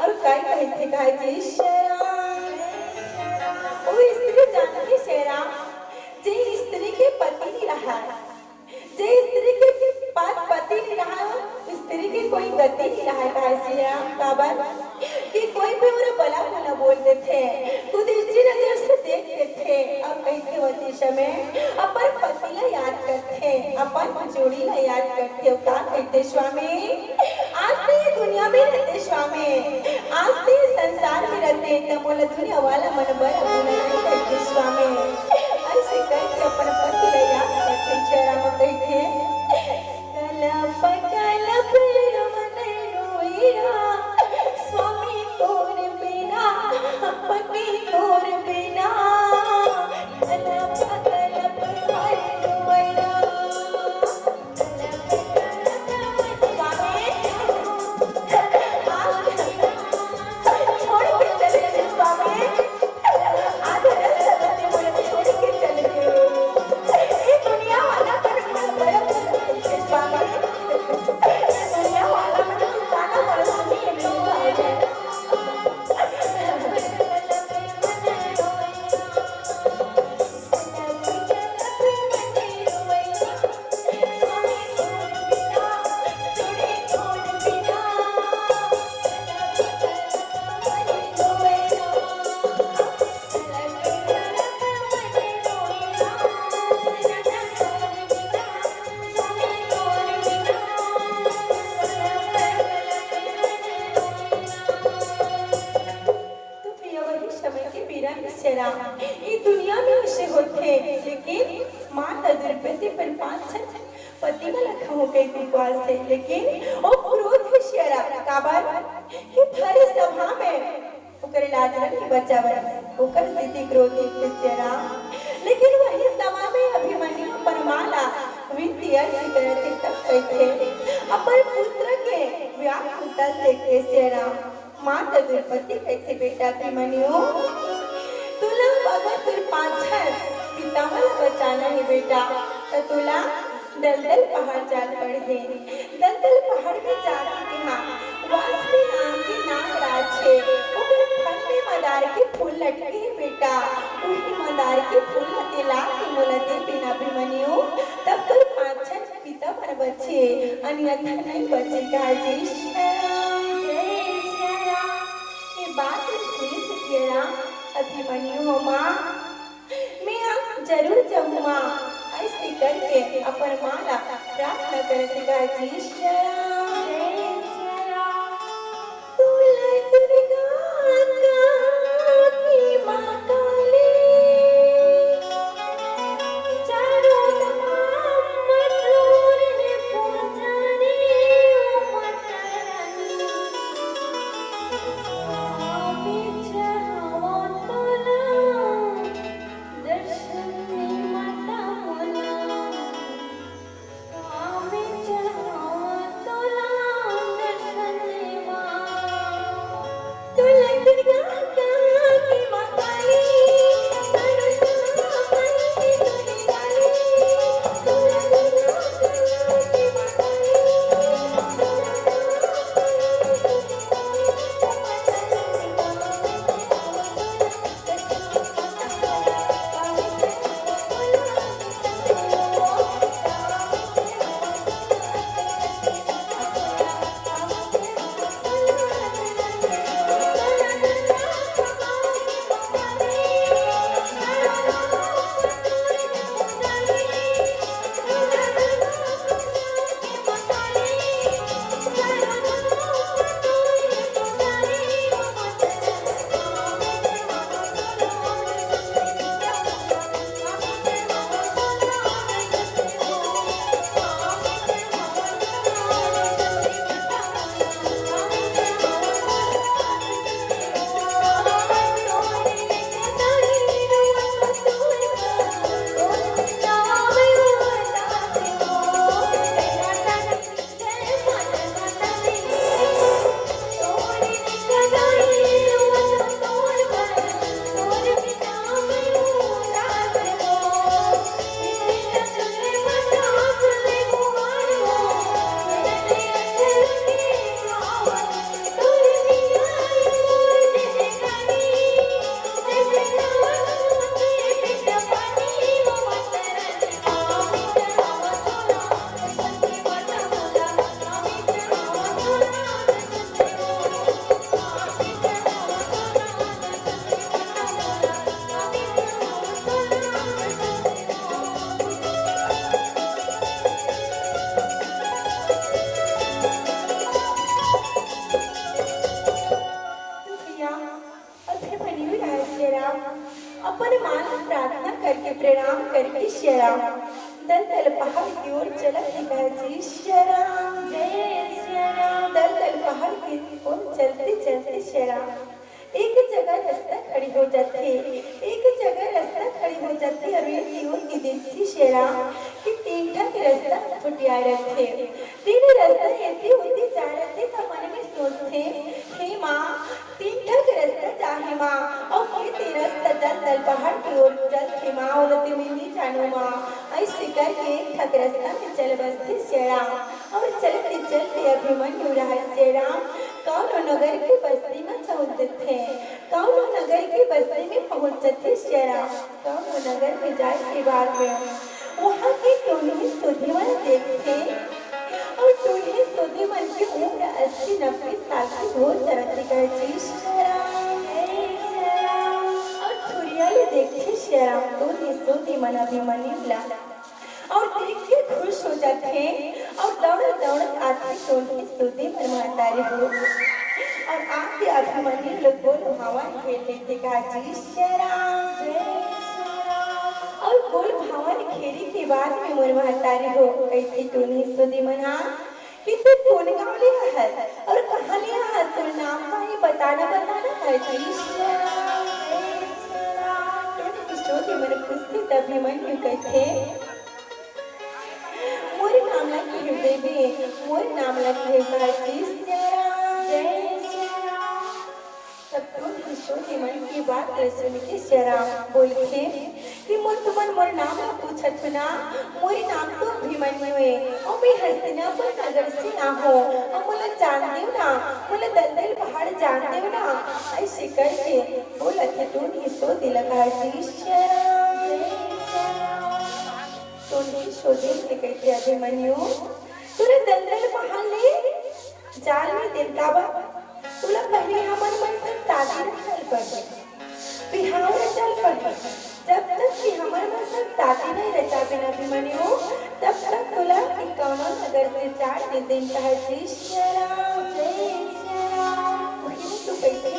और काय कहते काय जी शेरा वो स्त्री जानती शेरा जे स्त्री के पति नहीं रहा जे स्त्री के पास पति नहीं रहा स्त्री की कोई गति नहीं रहा काय शेरा काबर कि कोई भी उन्हें भला भला बोल देते खुद इसी नजर से देखते थे और कहते होते समय अपन पति ला याद करते अपन जोड़ी ला याद करते क्या कहते स्वामी आज तो ये दुनिया में रहते स्वामी आज तो ये संसार में रहते तो बोला दुनिया वाला मन बड़ा बुरा नहीं करते स्वामी ऐसे करके अपन पति ला याद करते चेहरा में कहते कलप रमन रोईरा स्वामी तोर बिना पति तोर बिना कलप रोईरा ये दुनिया में ऐसे होते लेकिन माता द्रौपदी पर पांच पति में लखा हो गई उपवास से लेकिन वो क्रोध है शेरा काबर कि थारी सभा में ओकर लाज नहीं बचावन ओकर स्थिति क्रोधित है शेरा लेकिन वही सभा में अभिमन्यु परमाला विनती अर्जी करते तब कहते अपन पुत्र के व्याकुलता देखते शेरा माता द्रौपदी कहते बेटा अभिमन्यु तुला अगर तुर पाछल पितामह बचाना है बेटा तो तुला दलदल पहाड़ जाल पड़े दलदल पहाड़ में जाके कहा वासवी नाम की नागराज है ऊपर फल में मंदार के फूल लटके हैं बेटा उसी मंदार के फूल लते लाल के मोलते बिना अभिमन्यु तब तुर पाछल पितामह बचे अन्यथा नहीं बचेगा जी जय शेरा ये बात सुनी शेरा अभिमन्यु हो माँ मैं जरूर जाऊँ माँ ऐसे करके अपन माला प्रार्थना करते गा जी भगवान प्रार्थना करके प्रणाम करके श्री राम दल दल पहाड़ की ओर चलत दिखा जी श्री राम जय श्री राम। दल दल पहाड़ की ओर चलते चलते श्री राम एक जगह रास्ता खड़ी हो जाती है, एक जगह रास्ता खड़ी हो जाती है और एक ओर की देखती श्री राम कि तीन ठक रास्ता फुटिया रखे। तीन रास्ता ऐसे होते जा रहे थे तो मन में सोचते हे माँ तीन ठक रास्ता चाहे माँ और ये तीन रास्ता जल दल पहाड़ की ओर चलते माँ और मैं नहीं जानू माँ। ऐसे करके एक ठक रास्ता में चल बसते श्री राम और चलते चलते अभिमन्यु रहा श्री राम कौनो नगर की बस्ती में पहुंचते थे। कौनो नगर की बस्ती में पहुंचते थे श्री राम। कौनो नगर में जाए के बाद में वहाँ की टोनी सुधिमन देखते और टोनी सुधिमन की उम्र 80-90 साल की हो जाती कहती श्री राम और छुरियाले देखते श्री राम टोनी सुधिमन अभिमन्यु ला और देख के खुश हो जाते और दौड़ दौड़ आते टोनी सुधिमन महतारी हो और आके अभिमन्यु लोग गोल भावन खेलते थे काजी श्री राम और गोल भावन खेली के बाद में मोर महतारी हो कैसे टोनी सुधिमन कि तू कौन गाँव लिया है और कहाँ लिया है तेरा नाम का ये बताना है जी श्री राम। टोनी सुधिमन पूछते अभिमन्यु कहते मोर नाम लगे देवी मोर नाम लगे काजी श्री राम जय श्री राम। तब टोनी सुधिमन की बात सुन के श्री राम बोलते कि मोर तुमन मोर नाम पूछत हो ना मोर नाम तो अभिमन्यु है और मैं हस्तिनापुर नगर से आ हूँ और मुझे जान दो ना मुझे दलदल पहाड़ जान दो ना। ऐसे करके बोला थे टोनी सोधी लगा जी श्री राम टोनी सोधी के कहते अभिमन्यु तूने दलदल पहाड़ ले जाल में दिल का बा तुला पहले हमारे मन से शादी चल पड़े बिहार चल पड़े जब तक कि हमारे मन से शादी नहीं रचा बिना अभिमन्यु तब तक तुला इक्यावन नगर से 4 दिन का है जय श्री राम तू कैसे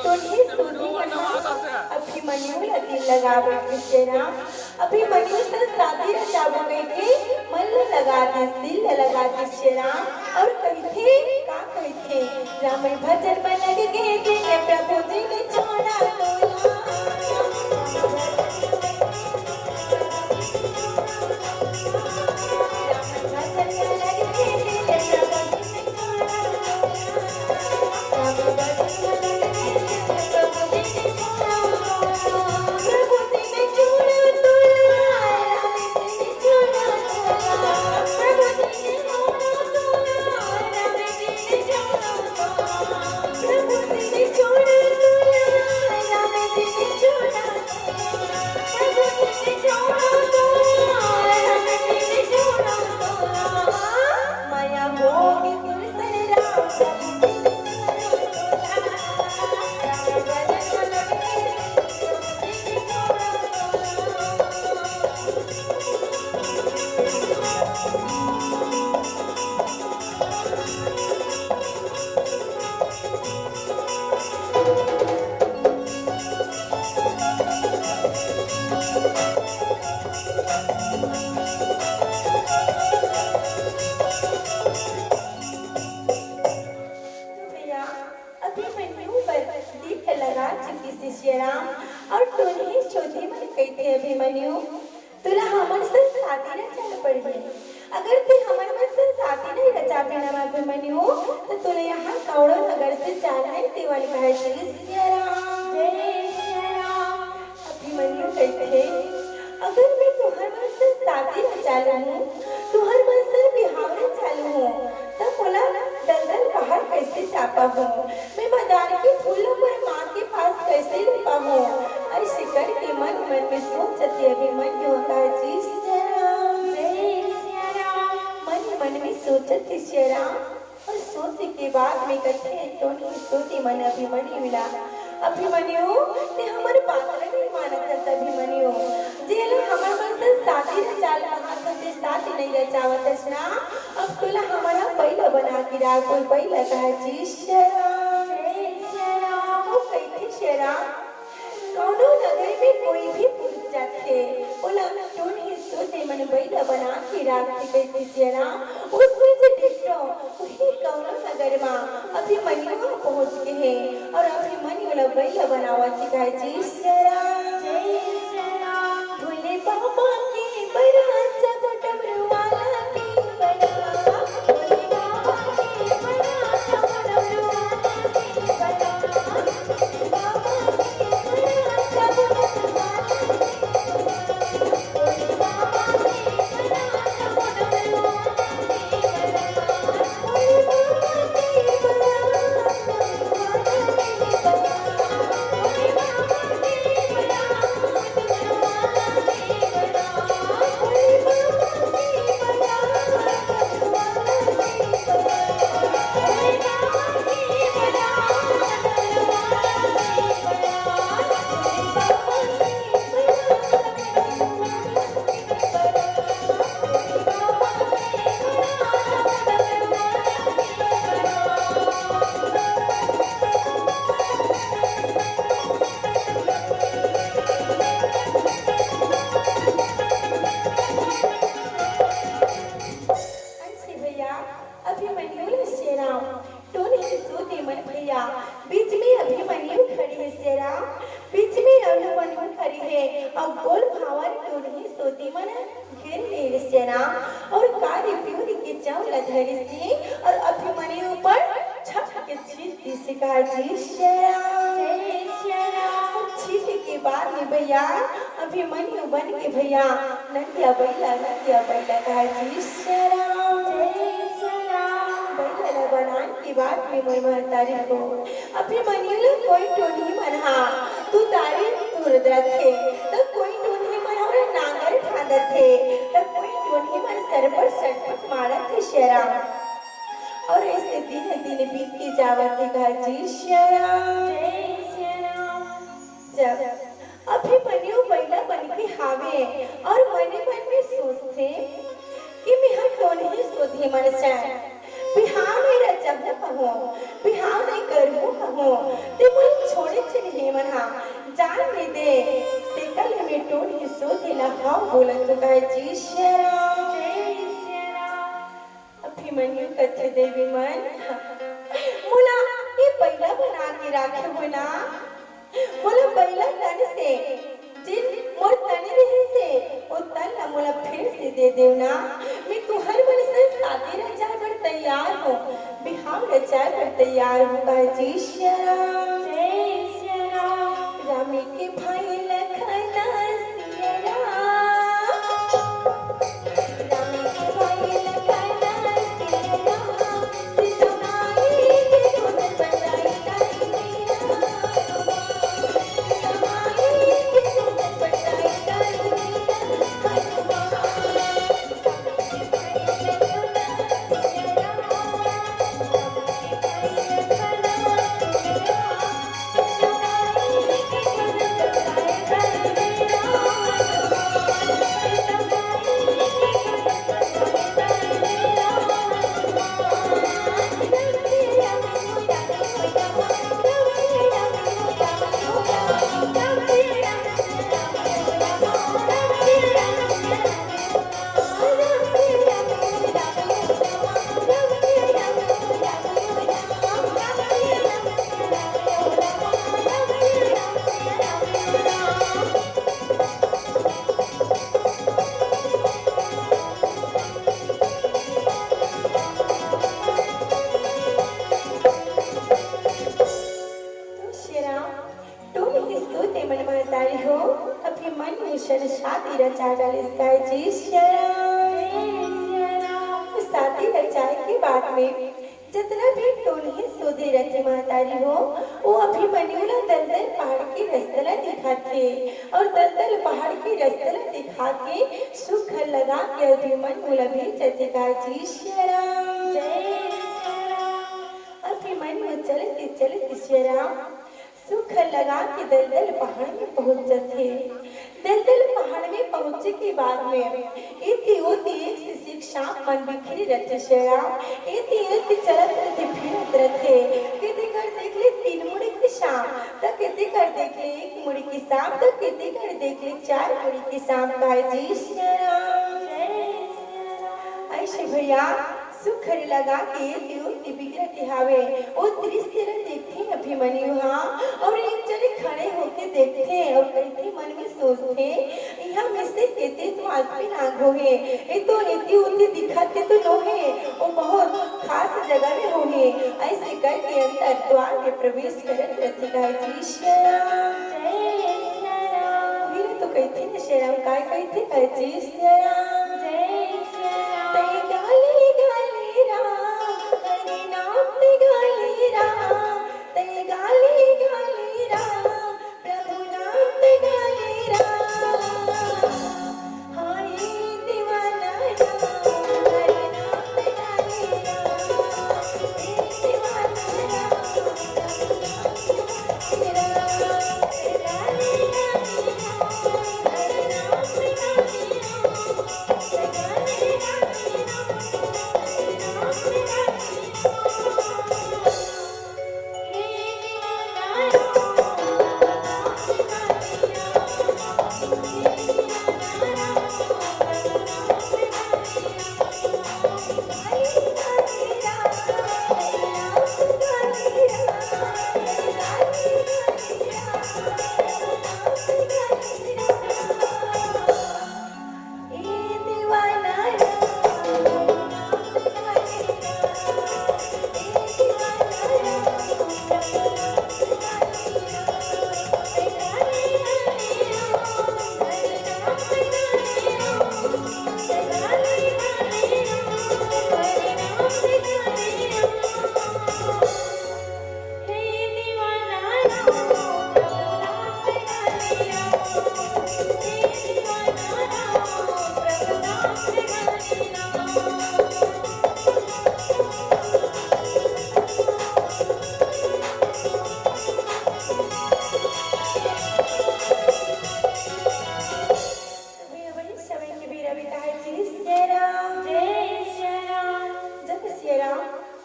तो ये सुधिमन अभिमन्यु दिल लगावे श्री राम अभिमन्यु से शादी रचावे के मन लगा दे दिल लगा दे श्री राम और कहते का कहते राम भजन में लग गए देखे प्रभु जी ने छोड़ा तोला और टोनी सुधिमन कहते अभिमन्यु तुला हमन से शादी न चल पड़ी अगर तू हमन में से शादी नहीं रचा बिना अभिमन्यु तो तुले यहाँ कौड़ो नगर से जाना है देवल कहे जय श्री राम। अभिमन्यु कहते अगर मैं तुहर मन से शादी न चालू तुहर मन से बिहार न चालू हूँ तब बोला दलदल पहाड़ कैसे चापा हूँ मैं मैदान के फूलों पर माँ के पास कैसे लुका हूँ। ऐसे करके मन मन में सोचती अभिमन्यु का जी श्री राम मन मन में सोचती श्री राम और सोच के बाद में कहते हैं टोनी सुधिमन अभिमन्यु मिला अभिमन्यु ने हमारे बात नहीं माना था अभिमन्यु जेल हमारे मन से शादी न चाल रहा था शादी नहीं रचावत ना अब तुला हमारा पहला बना के रहा कोई पहला कहा जी श्री राम वो कहते श्री राम कौनो नगर में तेरा उसमें से डिट्टो वही कौनो नगर मां अभिमन्यु पहुंच के है और अभिमन्यु ला बैला बनावत दिखाई जी तेरा जय तेरा भोले बाबा के बरस डमरू वाला के बना भोले बाबा के बरस डमरू वाला के बना बाबा के बरस डमरू और कार्य प्यूरी के चावला धरी से और अभिमन्यु पर छप के छीलती सिखा जी छील के बाद में भैया अभिमन्यु बन के भैया नंदिया बैला कहा जी बैला बनान की बात में मोर महतारी को अभिमन्यु कोई टोनी मना तू तारी तुरद रखे तो कोई टोनी मना और नांगर ठांदत थे तो कोई टोनी मन सर पर सटपट मारत थे शेरा और ऐसे दिन बीत के जावत थे कहा जी जब अभिमन्यु बैला बन के हावे और मने मन में सोचते कि मैं हम टोनी सोधी मन से बिहाव नहीं रचब कहो बिहाव नहीं करबो कहो ते मुझे छोड़े चले मना जान में दे ते कल में टोन हिस्सो दिला हां बोलन तो कहे जी श्रीराम अभिमन्यु कथे देवी मन मुला ये पहला बना के राखे हो ना मुला पहला तन से जिन मोर तने रही से ओ तन ना मुला फिर से दे देव ना मैं तुहर मन से शादी रचा कर तैयार हो बिहाव रचा कर तैयार हो कहे जी श्रीराम रामी के भाई लखना सिया रामी के भाई लखना सिया सितमाई के दोन बंदाई ताई शादी रचाए के बाद में जितना भी टोनी सोधे रचे महतारी हो वो अभिमन्यु ला दलदल पहाड़ के रस्तला दिखाते और दलदल पहाड़ के रस्तला दिखा के सुख लगा के अभिमन्यु ला भी जतिका जी श्रीराम अभिमन्यु चलते श्रीराम सुख लगा के दलदल पहाड़ में पहुंच जाते दलदल पहाड़ में पहुंचे के बाद में एक शिक्षा मन बिखरी रहते श्रीराम एक चलत रहते फिरत रहते कितने कर देख ले 3 मुड़ी की शाम तो कितने कर देख ले 1 मुड़ी की शाम तो कितने कर देख ले 4 मुड़ी की शाम का जी श्रीराम ऐसे भैया सुखर लगा के देव बिगड़ते हावे ओ दृश्य देखते अभिमन्यु हाँ और एक जने खड़े होके देखते और कहते मन में सोचते यहाँ में से कहते तो आज भी नाग हो है ये तो इतनी उतनी दिखाते तो नो है वो बहुत खास जगह में हो है ऐसे करके अंदर द्वार में प्रवेश करत रहती गाय जी श्री राम जय श्री राम वीर तो कहते न श्री राम काय कहते गाय जी श्री राम जय श्री राम ते गाली गाली राम हरि नाम ते गाली राम ते गाली गाली राम प्रभु नाम ते गाली राम हाय दीवाना राम हरि नाम ते गाली राम दीवाना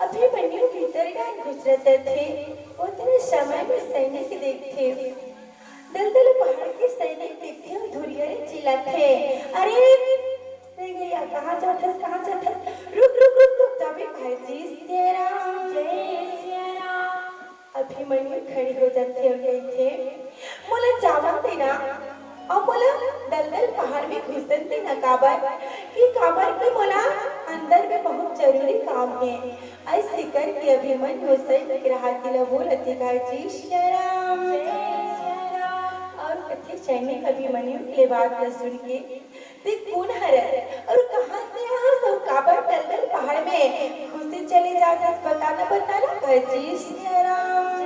अभिमन्यु भीतर गुजरते थे उतने समय में सैनिक देखते दलदल पहाड़ के सैनिक देखते और धुरियरे चिल्लाते अरे भैया कहाँ जाथस रुक रुक रुक रुक तभी भाई जी श्री राम जय श्री राम अभिमन्यु खड़ी हो जाते और कहते मोला जावन देना और मोला दलदल पहाड़ में घुसन देना काबर की मोला अंदर में बहुत जरूरी काम है ऐसे करके अभिमन्यु सैनिक राहत दिला बोलते गाय जी श्री राम और कथे सैनिक अभिमन्यु के बात न सुन के देख कौन हर और कहां से यहाँ सब काबर दलदल पहाड़ में घुसे चले जाते बताना गाय जी श्री राम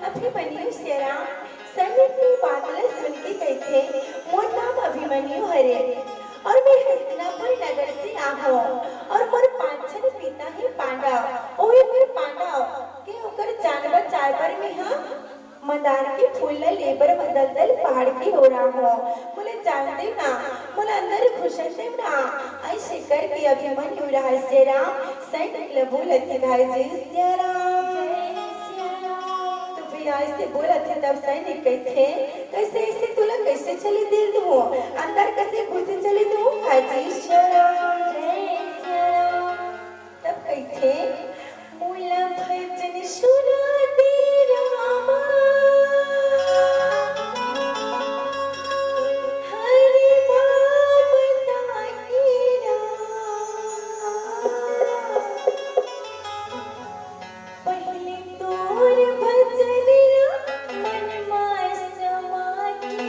अभिमन्यु श्री राम सैनिक की बात सुन के कहते मोर नाम अभिमन्यु हरे और मैं हस्तिनापुर नगर से आहूं और मोर पांचन पिता ही पांडव ओए मोर पांडव के ओकर जानवर चायबर में हां मंदार के फूल लेबर दलदल पहाड़ की हो रहा हो बोले जानते ना बोले अंदर घुसते ना ऐसे करके अभिमन्यु रहस्य राम सैनिक बोलते भाई जी श्री राम ऐसे बोला थे तब सैनिक कहते कैसे ऐसे तुला कैसे चले दिल दो अंदर कैसे घुसे चले दो हाजी शराम तब कहते मोला भजन सुना दे रामा हरि नाम ताकी पहले तोर भजन मन मार समागे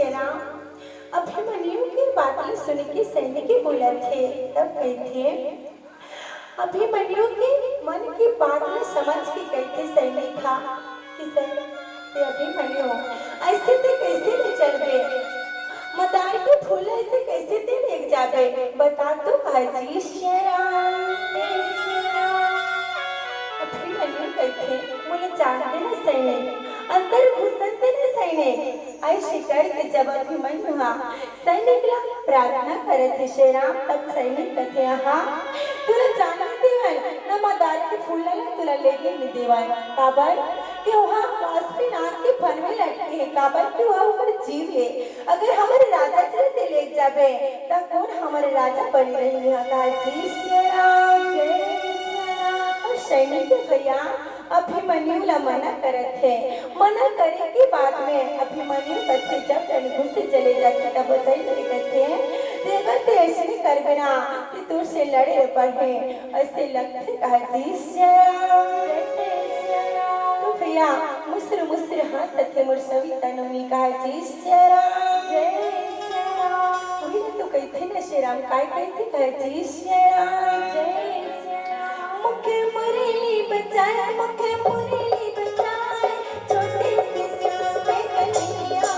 श्री राम। अभिमन्यु की बातें सुन के सैनिक बोला थे, तब कहते अभिमन्यु के मन की बात में समझ के कहते सैनिक था कि अभिमन्यु ऐसे ते कैसे ले चल गए, मदार के फूल ऐसे कैसे ते ले जाबे, बता तो हाजी श्री राम। अभिमन्यु कहते मुझे जानते न सैनिक, अंदर घुसते न सैनिक। ऐसे करके जब अभिमन्यु सैनिक ला प्रार्थना करे थे श्री राम, तब सैनिक कहते हाँ तुला जानते देवन न मदार के फूल ला तुला लेके नहीं देवन, काबर कि वहाँ वास्पी नाग के फन में लटके है, काबर कि वहाँ ऊपर जीव है। अगर हमारे राजा चलते ले जाबे तब कौन हमारे राजा बनी रही है। जी श्री राम जय श्री राम। और सैनिक भैया अभिमन्यु ला मना करत है, मना करे के बाद में अभिमन्यु कहते जब रणभूमि से चले जाते तब सही कहते हैं देवर ते ऐसे नहीं कर बिना कि तुर से लड़े पड़े, ऐसे लगते कहा जी श्री राम। तो भैया मुस्र मुस्र हाथ थे मुर सविता नमी कहा जी श्री राम जय श्री राम। वही तो कहते ना श्री राम काय कहते कहा जी श्री राम जय श्री राम। मुखे मुरली बचाए मुखे मुरली बचाए छोटे से श्याम कन्हैया,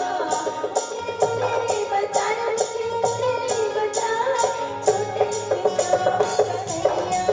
मुरली बचाए मुखे मुरली बचाए छोटे से श्याम कन्हैया।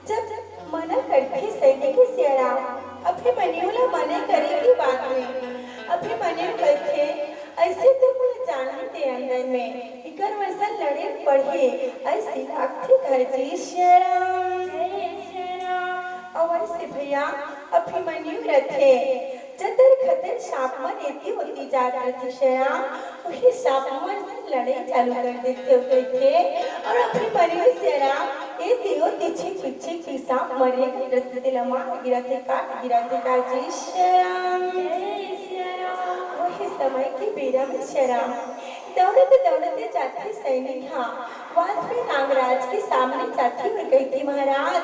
जब मना करके सैनिक श्री राम अभिमन्यु ला मना करे की बात में अभिमन्यु कहते ऐसे तो मुझे जानते अंदर में इकर वैसा लड़े पढ़े ऐसे लगते घर जी श्री राम। और से भैया अभिमन्यु रखे जतर खतर शापमन एती होती जा रही थी श्री राम, वही शापमन से लड़ाई चालू कर देते होते थे। और अभिमन्यु श्री राम ये दियो पीछे पीछे की सांप मरे गिरते दिल मार गिरते काट जी श्री राम। वही समय की बेरा में श्री राम दौड़ते दौड़ते जाते सैनिक वाजपेयी नागराज के सामने जाती हुई कहती महाराज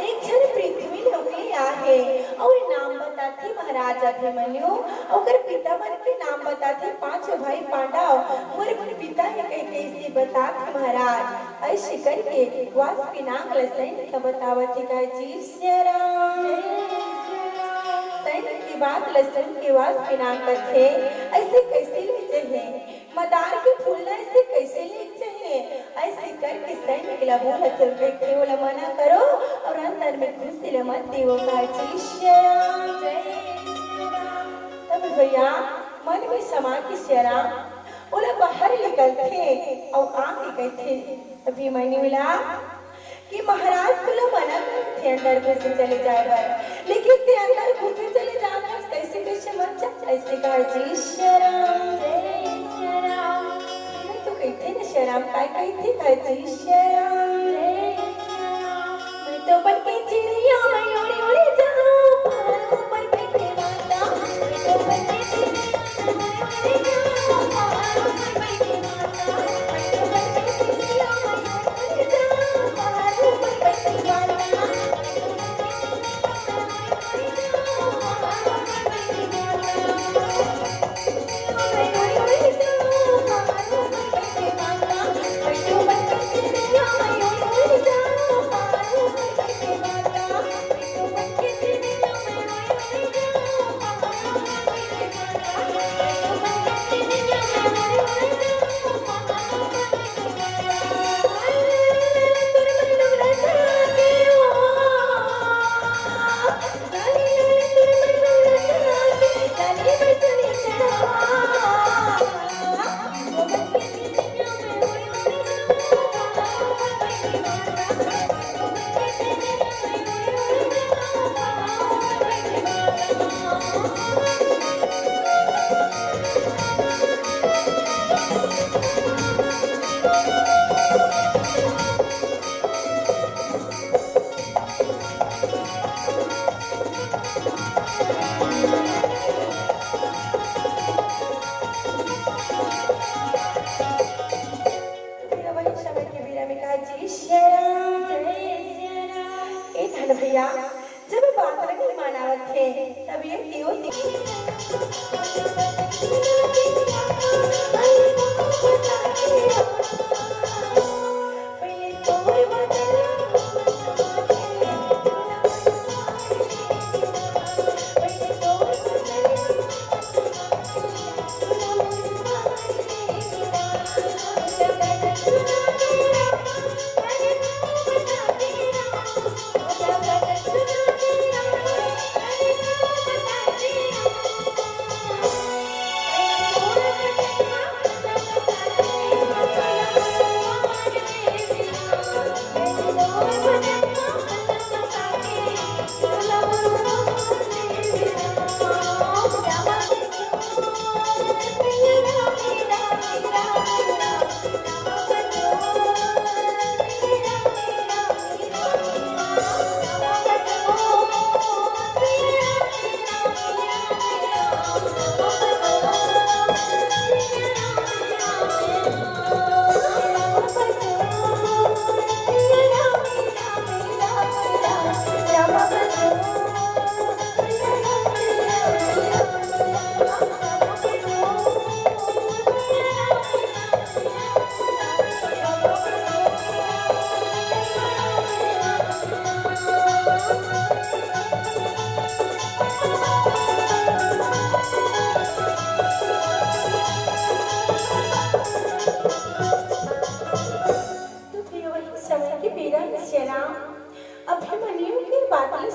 एक क्षण पृथ्वी लोके आहे और नाम बताती महाराज महाराज अभिमन्यु ओकर पिता मन के नाम बताते पांच भाई पांडव मोर पिता ने कैसे बता महाराज ऐसे करके वास पिनाक लसैन का बतावत है जी श्री राम सैन की बात लसन के वास पिनाक थे ऐसे कैसे ले है मदार के फूल ऐसे कैसे ले चाहिए ऐसे करके सैन के बोला चल के केवल मना करो और अंदर में घुस दिल मत देवो का जी श्री राम जय श्री राम। तब भैया मन में समा के श्री राम बोला बाहर निकलते और आके कहते तभी मैंने बोला कि महाराज तुला मना करते अंदर घुसे चले जाए बर लेकिन ते अंदर घुसे चले जाना कैसे कैसे मत जा ऐसे कहा जी श्री राम जय श्री राम। तो कहते ना श्री राम काय कहते कहा जी श्री राम जय श्री राम। मैं तो बन के चिड़िया मैं उड़ी उड़ी जाऊं पहाड़ों पर बैठे माता मैं तो बन के चिड़िया मैं उड़ी जाऊं पहाड़ों पर बैठे माता मैं तो बन के चिड़िया मैं उड़ी जाऊं पहाड़ों पर बैठे माता भैया जब बात लगी मानावत थे तब ये क्यों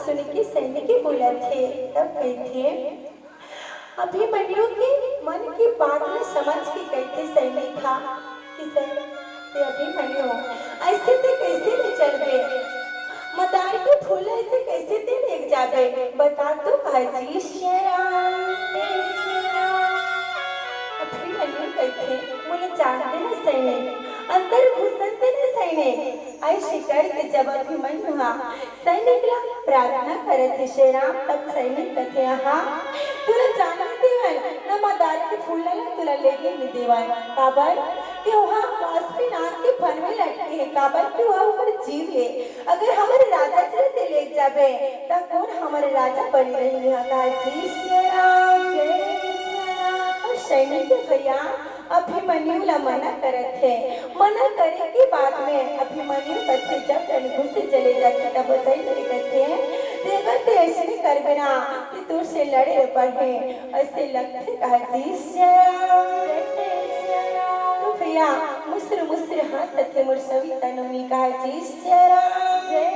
सुन के सैनिक बोला थे तब कहते अभिमन्यु के मन की बात में समझ के कहते सैनिक था कि अभिमन्यु ऐसे ते कैसे ले चल गए मदार के फूल ऐसे कैसे ते ले जाबे बता तो हाजी श्री राम अभिमन्यु कहते मुझे जानते ना सैनिक अंदर घुसते न सैनिक ऐसे करके जब अभिमन्यु सैनिक प्रार्थना करते श्री राम तब सैनिक कहते हाँ तुला जाना देवन न मदार के फूल तुला लेके नहीं देवन काबर कि वहाँ वास्पी नाग के फन में लटके है काबर कि वहाँ ऊपर जीव है अगर हमारे राजा चलते ले जाबे तब कौन हमारे राजा बनी रही है राम जय सिया राम। और सैनिक भैया अभिमन्यु ला मना करत है। मना करे के बाद में अभिमन्यु कथे जब रणभूमि से चले जाते तब बताई कहते हैं अगर ते ऐसे कर बिना कि दूर से लड़े पड़े ऐसे लगते कहा जी सिया राम जय सिया राम। तो भैया मुस्र मुस्र हाथ थे मोर सविता नमी कहा जी सिया राम जय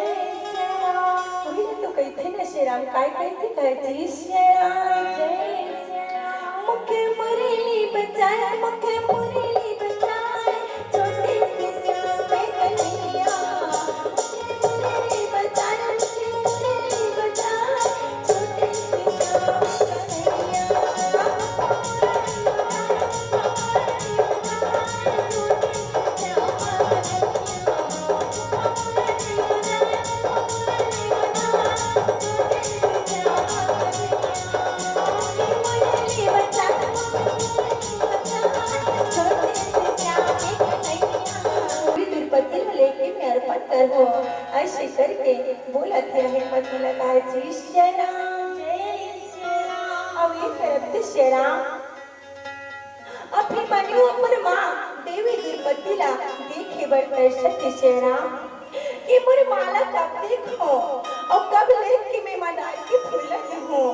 सिया राम। वही तो कहते ना श्री राम काय कहते कहा जी सिया राम जय सिया राम। मुखे मुरली बजाए मुखे मुरली बजाए छोटे से श्याम कन्हैया मुरली बजाए मुखे मुरली बजाए छोटे से श्याम कन्हैया हो ऐसे करके बोला थे हिम्मत लगा जी श्री राम जय श्री राम। अब ये करते श्री राम अभिमन्यु अपर माँ देवी द्रौपदी ला देखे बर दर्शन श्री राम कि मोर माला कब देखो और कब लेख कि मैं मदार के फूल हूँ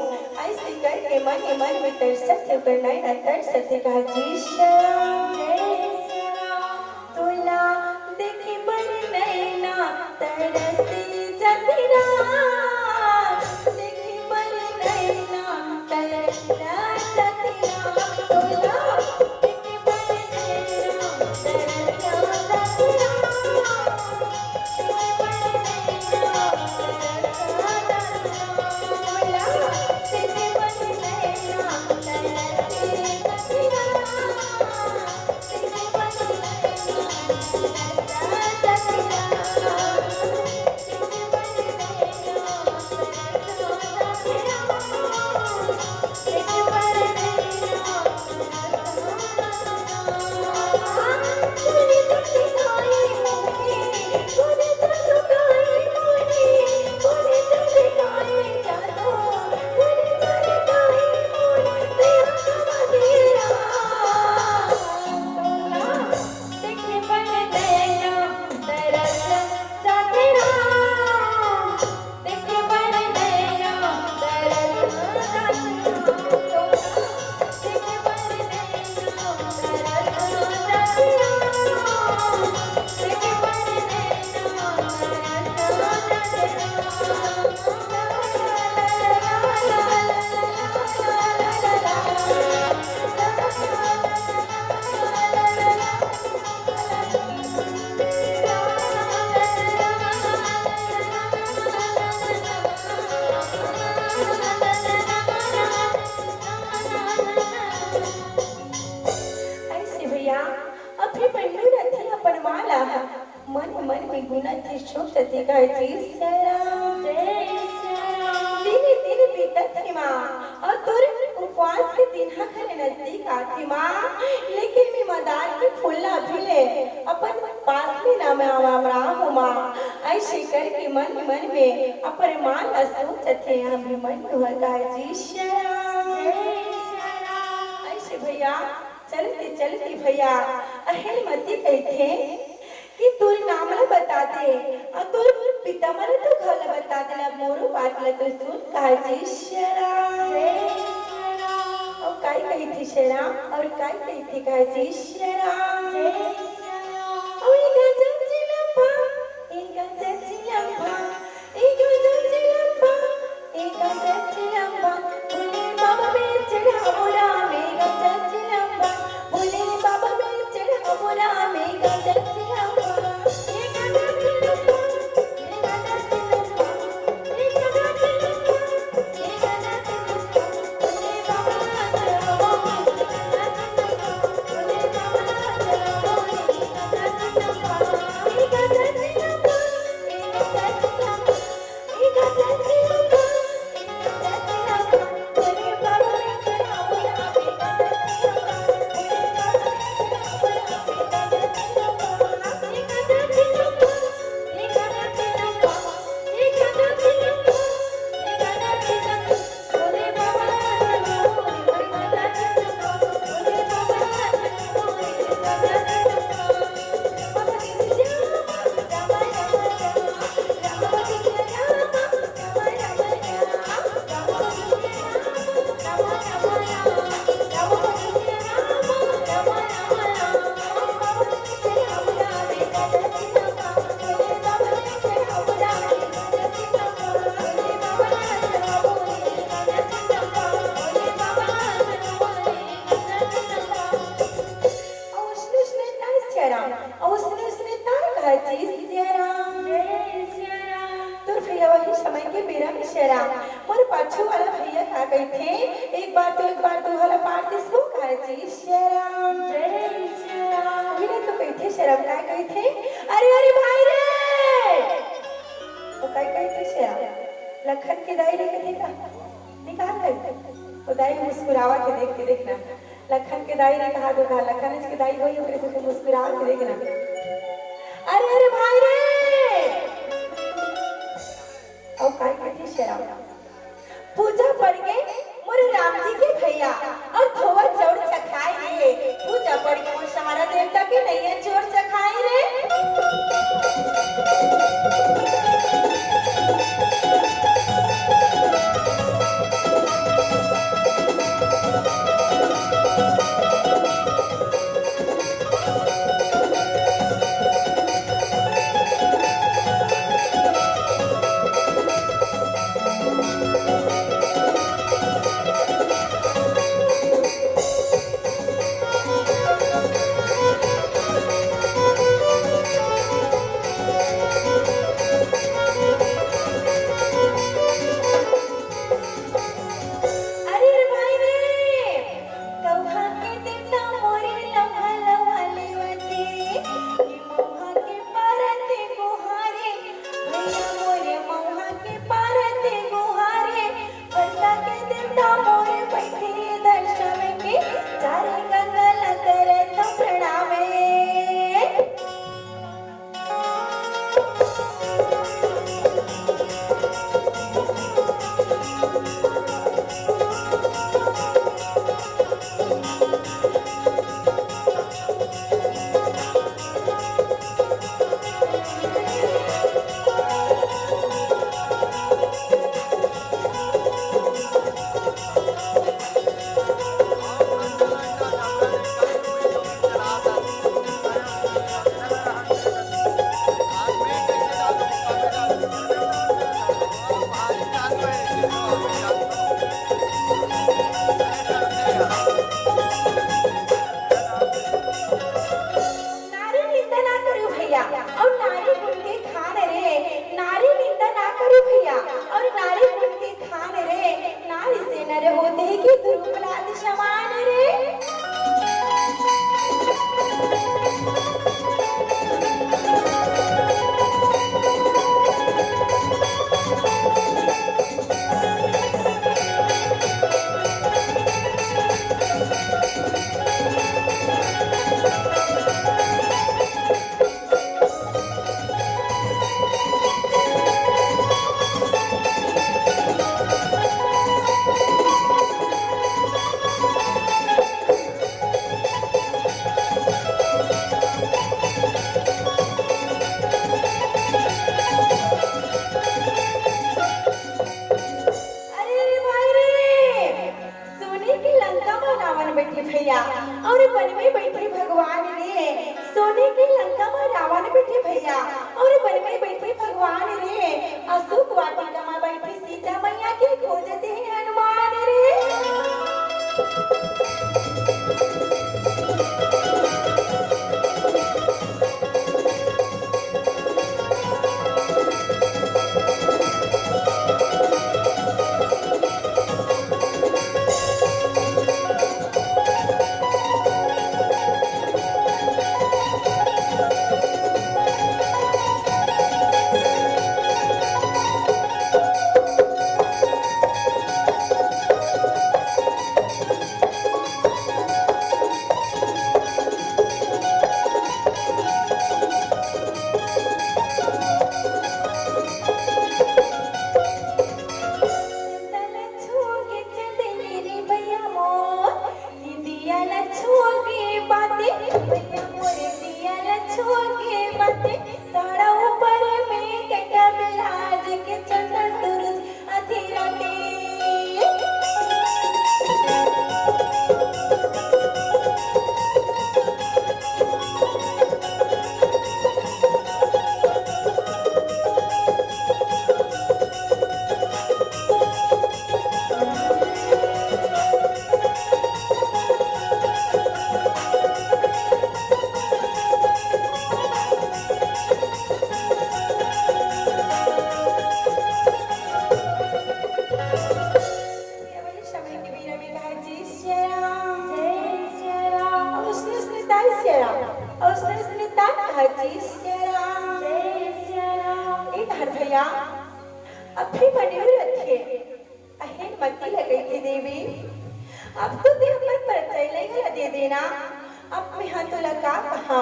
ऐसे करके मन में दर्शन से बनाई ना दर्शन कहा जी श्री राम जय श्री राम। तोला देखी बर नैना तरसी जतिरा देखी बर नैना तरसा जतिरा तोला देखी बर नैना तरसा जतिरा मन में गुना थी शोक थी कहे जी सराम जय सराम। दिन बीतत थी माँ और तोरे उपवास के दिन खले नजदीक आती माँ लेकिन मैं मदार की फूला भिले अपन पास में ना मैं आवामरा हूँ माँ ऐसे करके मन में अपन माँ ला सोचत थे हम मन हुआ कहे जी सराम जय सराम। ऐसे भैया चलते भैया अहिलमती कहते कि तोर नाम ला बता दे और तोर पिता मरे तो घर ला बता दे ला मोरो बात ला तो सुन कहा जी शराम जय शराम। और काय कही थी शराम और काय कही थी कहा जी शराम जय शराम। और इनका जंजी लंबा इनका जंजी लंबा इनका जंजी लंबा इनका जंजी लंबा भोले बाबा में चढ़ा बोला मेरा जंजी लंबा भोले बाबा में चढ़ा बोला मेरा जंजी वही समय के बेरा में शेरा मोर पाछू वाला भैया का कही थे एक बार तो वाला पार्ट इसको कहे जी शेरा जय शेरा बिना तो कही थे शेरा का कही थे अरे भाई रे वो कही थे शेरा लखन के दाई रे के देखा निकाल ले वो दाई मुस्कुरावा के देख के देखना लखन के दाई ने कहा देखा लखन इसके दाई होई ओकरे से मुस्कुरा के देखना अरे भाई रे और काय कहती शराब पूजा पड़ गए मोरे राम जी के भैया और धोवा चौड़ चखाए रे पूजा पड़ गए मोर सहारा देवता के नैया चोर चखाए रे भी बने रखे अहे मती लगी थी देवी अब तो दे पर परिचय लेगा दे देना अब मैं हाँ तो लगा कहा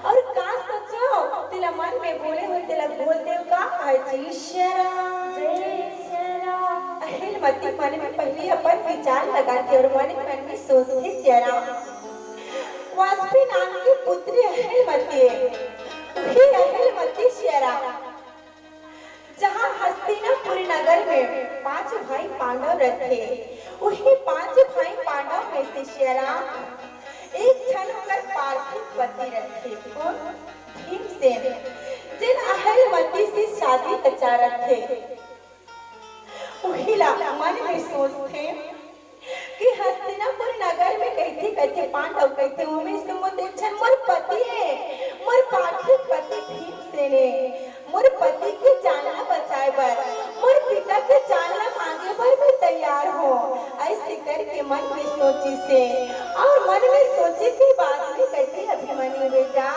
और का सोचो तेरा मन में बोले हो तेरा बोल दे का जय शरा अहे मती मन में पहले अपन विचार लगाते और मन में सोचते शरा वास्पी नाम की पुत्री अहे मती ही अहे मती शरा जहाँ हस्तिनापुर नगर में 5 भाई पांडव रहे वही 5 भाई पांडव में से शरा एक क्षण होकर पार्थिव पति रखे कौन भीमसेन जिन अहलवती से शादी बचा रखे वही मन में सोचते कि हस्तिनापुर नगर में कहते कहते पांडव कहते उमें से क्षण मोर पति है मोर पार्थिव पति भीमसेन है मोर पति के जानना बचाए बर मोर पिता के जानना मांगे बर मैं तैयार हो ऐसे करके मन में सोची से और मन में सोचे के बाद में कहती अभिमन्यु बेटा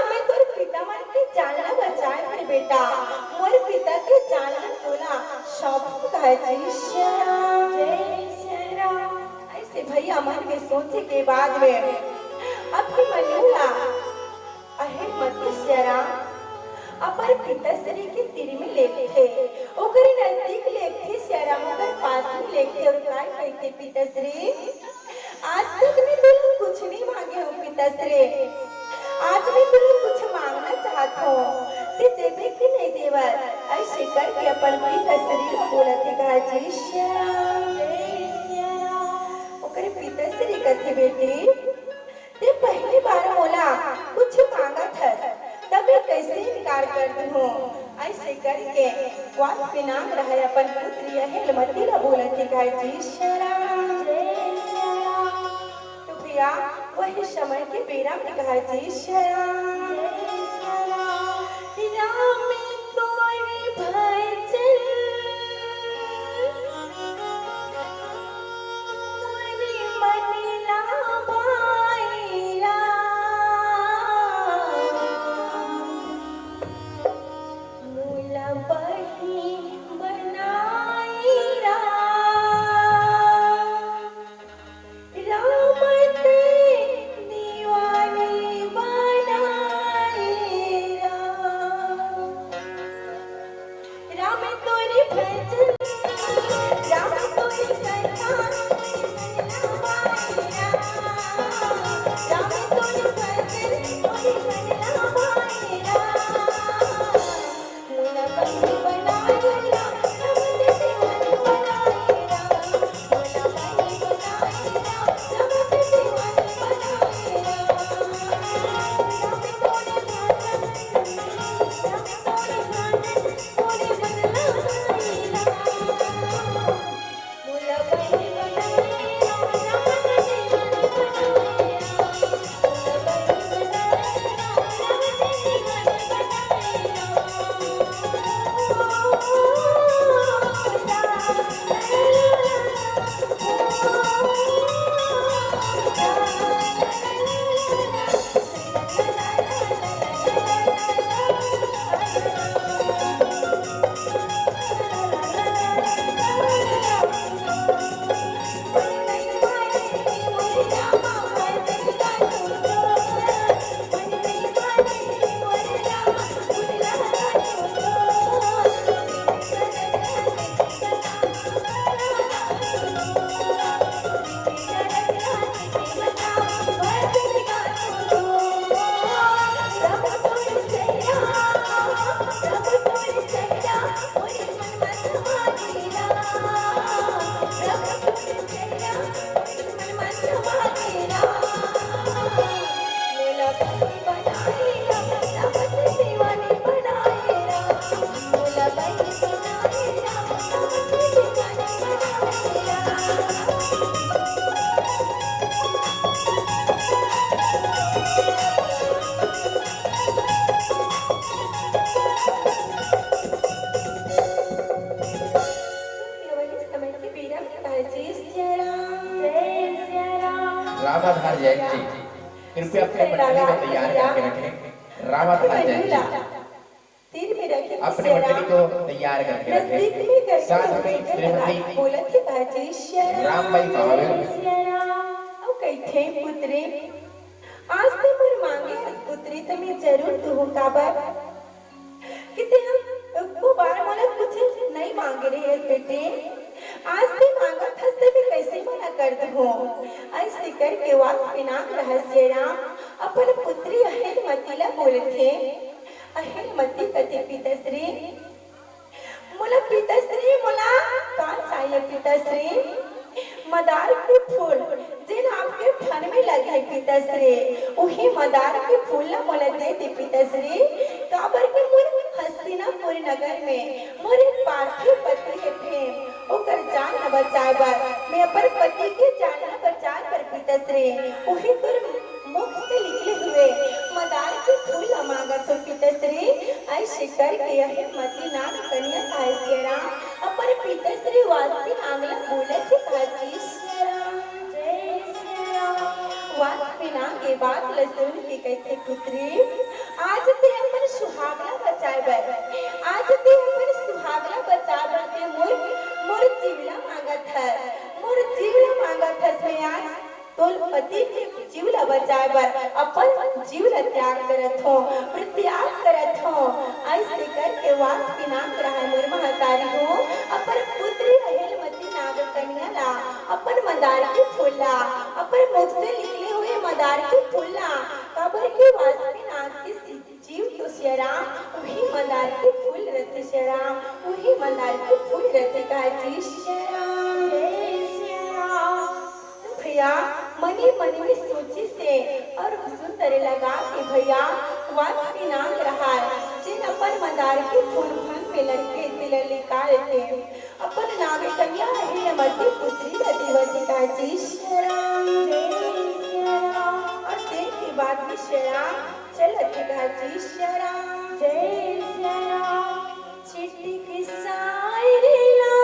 मैं तोर पिता मन के जानना बचाए बर बेटा मोर पिता के जानना बोला शौक कहे जय श्री राम ऐसे भैया मन में सोचे के बाद में अभिमन्यु अहे मती शरा अपर पिताश्री के तीर में लेते ओकरे नजदीक लेते शरा मगर पास में लेते और काय कहते पिताश्री आज तक मैं तुम कुछ नहीं मांगे हो पिताश्री आज मैं तुम कुछ मांगना चाहता हूँ ते देवे कि नहीं देवर ऐसे करके अपन पिताश्री को बोलते कहा जय श्याम ओकरे पिताश्री कहते बेटी ते पहली बार बोला कुछ मांगा था तब कैसे इनकार कर दी हूँ ऐसे करके वाद पे नाम रहा अपन पुत्री अहिलमती ला बोलती गाय जय शरा तो भैया वही समय के बेरा में कहा जय शरा राम तोरी भजन मोरी मनीला रामाधार जयंती कृपया अपने पंडाली में तैयार करके रखें। रामाधार जयंती तीर में रखे अपनी मंडली को तैयार करके रखे। साथ में श्रीमती रामबाई महावीर कैथे पुत्री आज ते मोर मांगे पुत्री तो मैं जरूर दूँ काबर किते हम को बार मला कुछ नहीं मांग रही है बेटे आज ते मांगा था ते मैं कैसे मना कर दूँ ऐसे करके वास पिनाक रहस्य राम अपन पुत्री अहिलमतीला बोलते अहिलमती कथे पिताश्री मला पिताश्री मला कान चाहिए पिताश्री मदार के फूल जिन आपके फन में लगे पिताश्री वही मदार के फूल ना मोला दे दी पिताश्री काबर के मोर हस्तिनापुर नगर में मोर एक पार्थिव पति के प्रेम ओकर जान न बचाए बर मैं अपन पति के जान न बचाए कर पिताश्री वही तुर मुख से निकले हुए मदार के फूल मांगा तो पिताश्री ऐसे करके यह मती नाग कन्या काहे राम अपन पिताश्री वास्ते आंगला बोले थे काजी वास्पिना के बाद लसुन की कहते पुत्री आज ते अपन सुहागला बचाए बर आज ते अपन सुहागला बचाए बर ते मोर जीवला मांगत है मोर जीवला मांगत है से आज तोल पति के जीवला बचाए बर अपन जीवला त्याग करत हो प्रत्याग करत हो ऐसे करके वास्पिना रहा मोर महतारी हो अपन पुत्री अहिलमती नाग कन्या ला अपन मदार के फूला अपन मुख से निकले हुए मदार के फूला काबर के वास्पिना के जीव तो श्याराम वही मदार के फूल रहते श्याराम वही मदार के फूल रहते काजी श्याराम जय श्याराम भैया मनी मनी में सोची से और सुंदर लगा कि भैया वास्पिना रहा जिन अपन मदार के फूल फन में लटके तिल निकालते अपन नाग कन्या अहिलमती पुत्री रतिवती काजी श्याराम जय श्याराम और दिन की बात भी श्याराम चलत काजी श्याराम जय श्याराम चिट्ठी की सायरी ला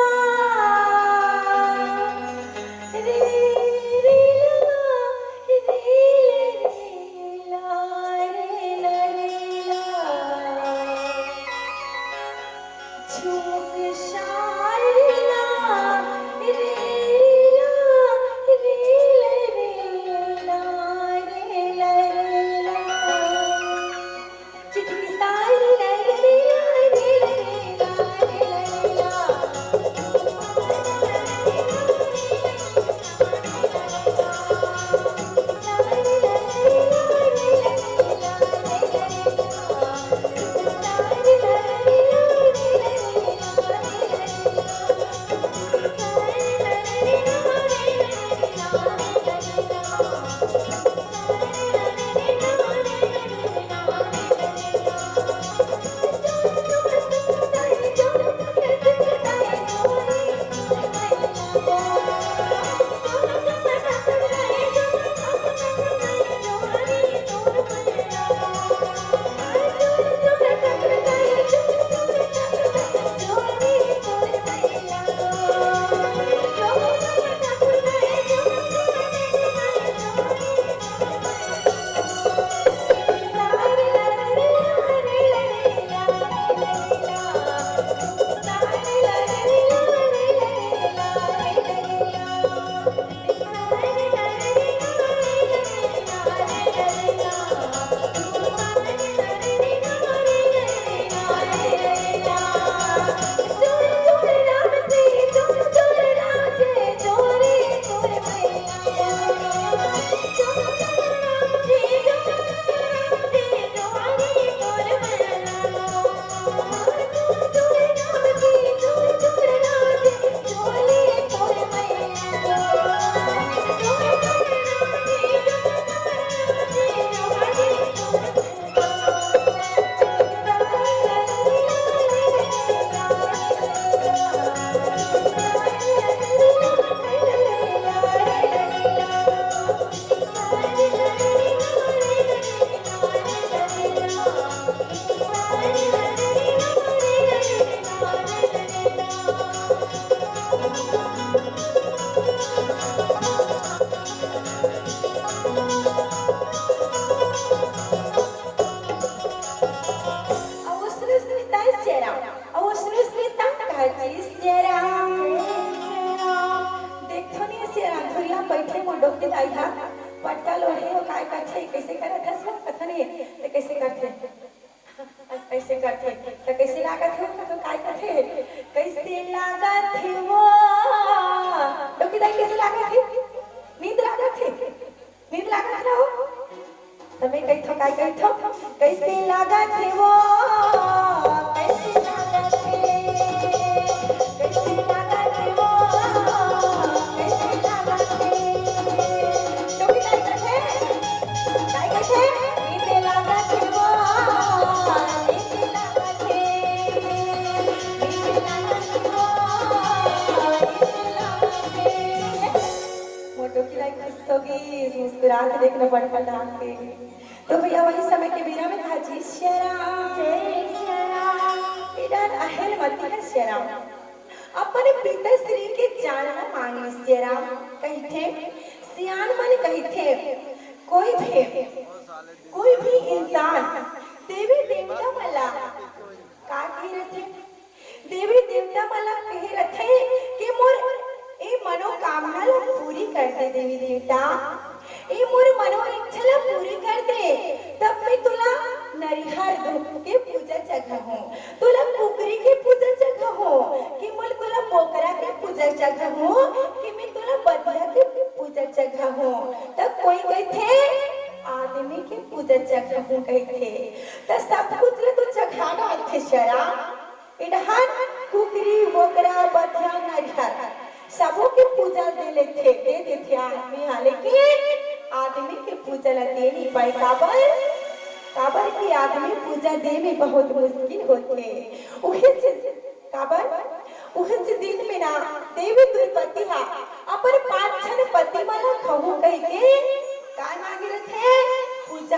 नहीं तो कैसे करते कैसे करते तो कैसे लागत है तो काय करते कैसे लागत है वो तो किधर कैसे लागत है नींद लागत ना हो तमे कही थो काय कही थो कैसे लागत है वो कैसे लागत है कैसे लागत है वो कैसे लागत है तो किधर करते काय करते नींद लागत है वो नींद लागत है नींद लागत है वो नींद लागत है मोटो की लाइक हंसोगी मुस्कुरा के देखना पड़ता डांट के तो भैया वही समय के बीरा में कहा जी श्याम इधर अहल मती है श्याम अपने पिता श्री के जानना मांगे श्याम कही थे सियान मन कही थे कोई भी इंसान देवी देवता मला का कही रथे देवी देवता मला कही रथे कि मोर ए मनोकामना ला पूरी कर दे देवी देवता ए मोर मनो इच्छा ला पूरी कर दे तब मैं तुला नरिहर धूप के पूजा जगह हूँ तुला कुकरी के पूजा जगह हूँ कि मोर तुला बोकरा के पूजा जगह हूँ कि मैं तुला बदिया के पूजा जगह हूँ तब कोई कहते आदमी के पूजा जगह हूँ कहते तो सब कुछ ले तो जगह डाल थे शरा इधर कुकरी बोकरा बदिया नरिहर सबों की पूजा दे देते थे आदमी लेकिन आदमी की पूजा ला दे नहीं पाए काबर की आदमी पूजा दे में बहुत मुश्किल होते उस दिन में ना देवी दुर्पति हा अपन 5 जन पति वाला कहूँ कह के काय मांगे रहे पूजा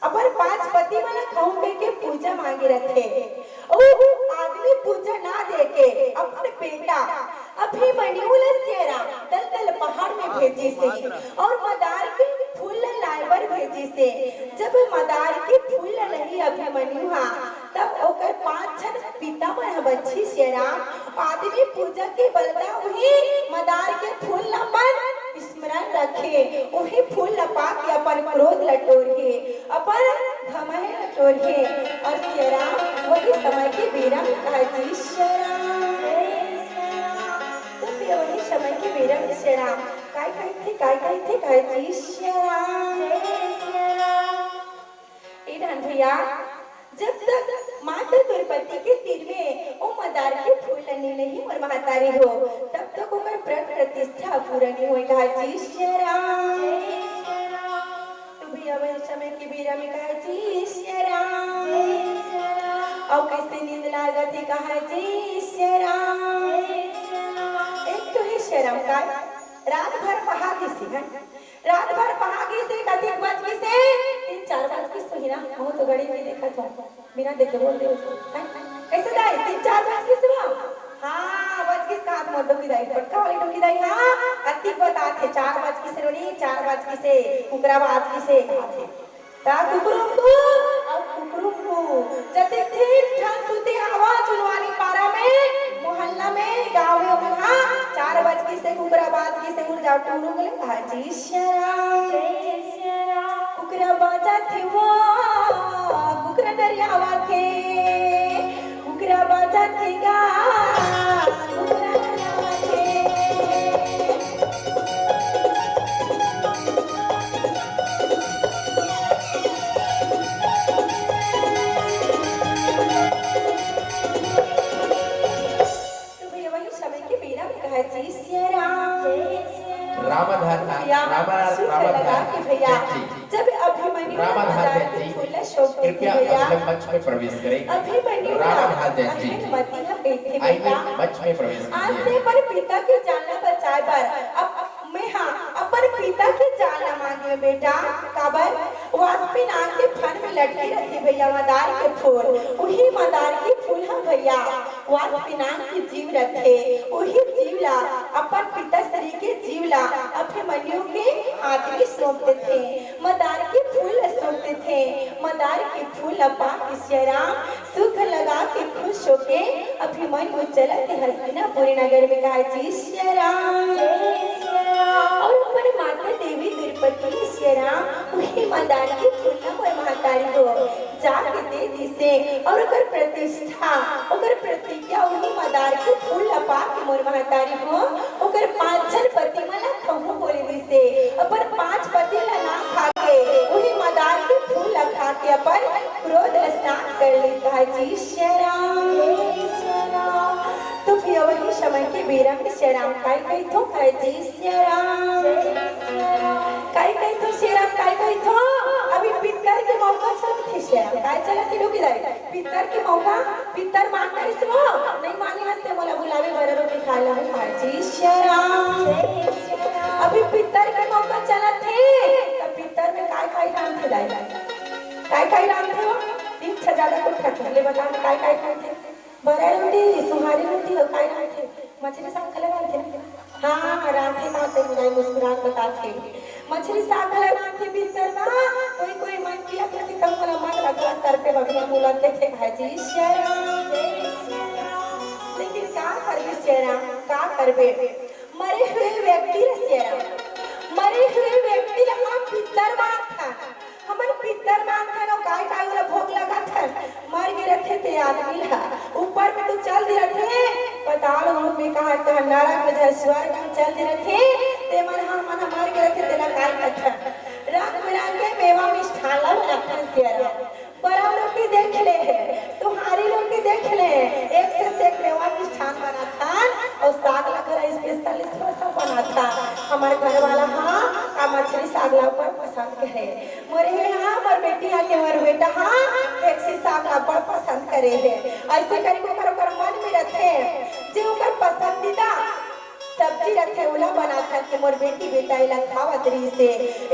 अपन 5 पति वाला कहूँ कह के पूजा मांगे रहे आदमी पूजा ना दे के अपने बेटा अभिमन्यु सेरा दलदल पहाड़ में भेजी से और मदार के फूल लाइबर भेजी से जब मदार के फूल लही अभिमन्यु हा तब ओकर 5 जन पिता मन बच्ची सेरा आदमी पूजा के बलदा वही मदार के फूल लपन स्मरण रखे वही फूल लपा के अपन क्रोध लटोरे अपन घमंड लटोरे और सेरा वही समय के बीरा कहा जी वही समय के बीरा में सेरा काय थे काय जी इधर भैया जब तक माता द्रौपदी के तीर में ओ मदार के फूल नहीं और महतारी हो तब तक ओकर व्रत प्रतिष्ठा पूरा नहीं होई कहा जी श्याम तो भैया वही समय के बीरा में कहा जी श्याम और कैसे नींद लागत है कहा जी श्याम एक तो है श्याम का रात भर पहागी से कथी बज की से 3-4 बज की सोही ना हम तो घड़ी में देखा था बिना देखे बोल दे कैसे दाई 3-4 बज की से हां बज की साथ मोटो की दाई पटका वाली टोकी दाई हां अति बता थे 4 बज की से रोनी 4 बज की से कुकरा बाज की से थे ता कुकरू को जते ठीक ठाक सुते आवाज उनवाली पारा में मोहल्ला में गांव में हां 4 बज की से कुकरा बाज की से उड़ जाओ टूरू गले कहा जी श्याम कुकरा बाजा थे वो कुकरा दरियावा थे कुकरा बाजा थे गा कुकरा दरियावा थे तो भैया वही समय के बीरा में कहा जी जब अभिमन्यु कृपया मंच में प्रवेश करें। अभिमन्यु मंच में प्रवेश आज से पर पिता के जानना बचाए पर मैं अपन पिता के जानना मांगे बेटा काबर वास्पी नाम के फन में लटके रहती भैया मदार के फूल वही मदार के फूल हम भैया वास्पी नाम की जीव रखे वही जीवला अपन पिता श्री के जीवला अभिमन्यु के हाथ में सौंपते थे मदार के फूल सौंपते थे मदार के फूल अपा श्याम सुख लगा के खुश होके अभिमन्यु चलते हस्तिनापुर नगर में कहा जी श्याम और अपन माता देवी द्रौपदी श्री राम वही मंदार की फूलना कोई महतारी हो जाके दे दिसे और ओकर प्रतिष्ठा ओकर प्रतिज्ञा वही मंदार के फूल लपा के मोर महतारी हो ओकर 5 जन पति मला कहूं बोले दिसे अपन 5 पति ला ना खा के वही मंदार के फूल ला खा के अपन क्रोध स्नान कर लेता है जी श्री राम। तो फिर वही समय के बेरा में श्री राम काय कही थो है जी श्री राम काय कही थो श्री राम काय कही थो अभी पितर के मौका चलत थे श्री राम काय चलत थे लोग इधर पितर के मौका पितर मान कर इसको नहीं माने हंसते मोला बुलावे भर रोटी खा ला हूं जी श्री राम। अभी पितर के मौका चलत थे तब पितर में काय राम थे दाई काय राम थे वो 3 ज्यादा को ठकले बता काय खाए थे बड़ा रोटी सुहारी रोटी और काय राम थे मछली साग लगा थे हाँ राधे माते मुझे मुस्कुरात बताते मछली साग लगा थे बिस्तर में कोई मन किया कि कम वाला मन लगा कर पे भगवान बुलाते थे भाजी श्री राम लेकिन क्या करबे श्री राम क्या करबे मरे हुए व्यक्ति श्री राम मरे हुए व्यक्ति हम पितर बात था हमन पितर मान था ना काय वाला भोग लगा था मर गए रखे थे आदमी ला ऊपर में तो चल दे रहे पताल में कहा था नरक में स्वर्ग में चल दे रहे ते मन हम मर गए रखे तेरा काय कथा रंग बिरंगे मेवा मिष्ठान ला बना सियारा बड़ा लोग भी देख ले तुम्हारी लोग भी देख ले एक से एक मेवा मिष्ठान बना था और साग लगा स्पेशलिस्ट सब बना था हमारे घर वाला हाँ का मछली साग ला पर पसंद करे मोरे हाँ मोर बेटी आके मोर बेटा हाँ एक से साग ला पर पसंद करे है ऐसे करके ओकर मन में रखे जे ओकर पसंदीदा सब्जी रखे उला बना कर के मोर बेटी बेटा इला खावत रही से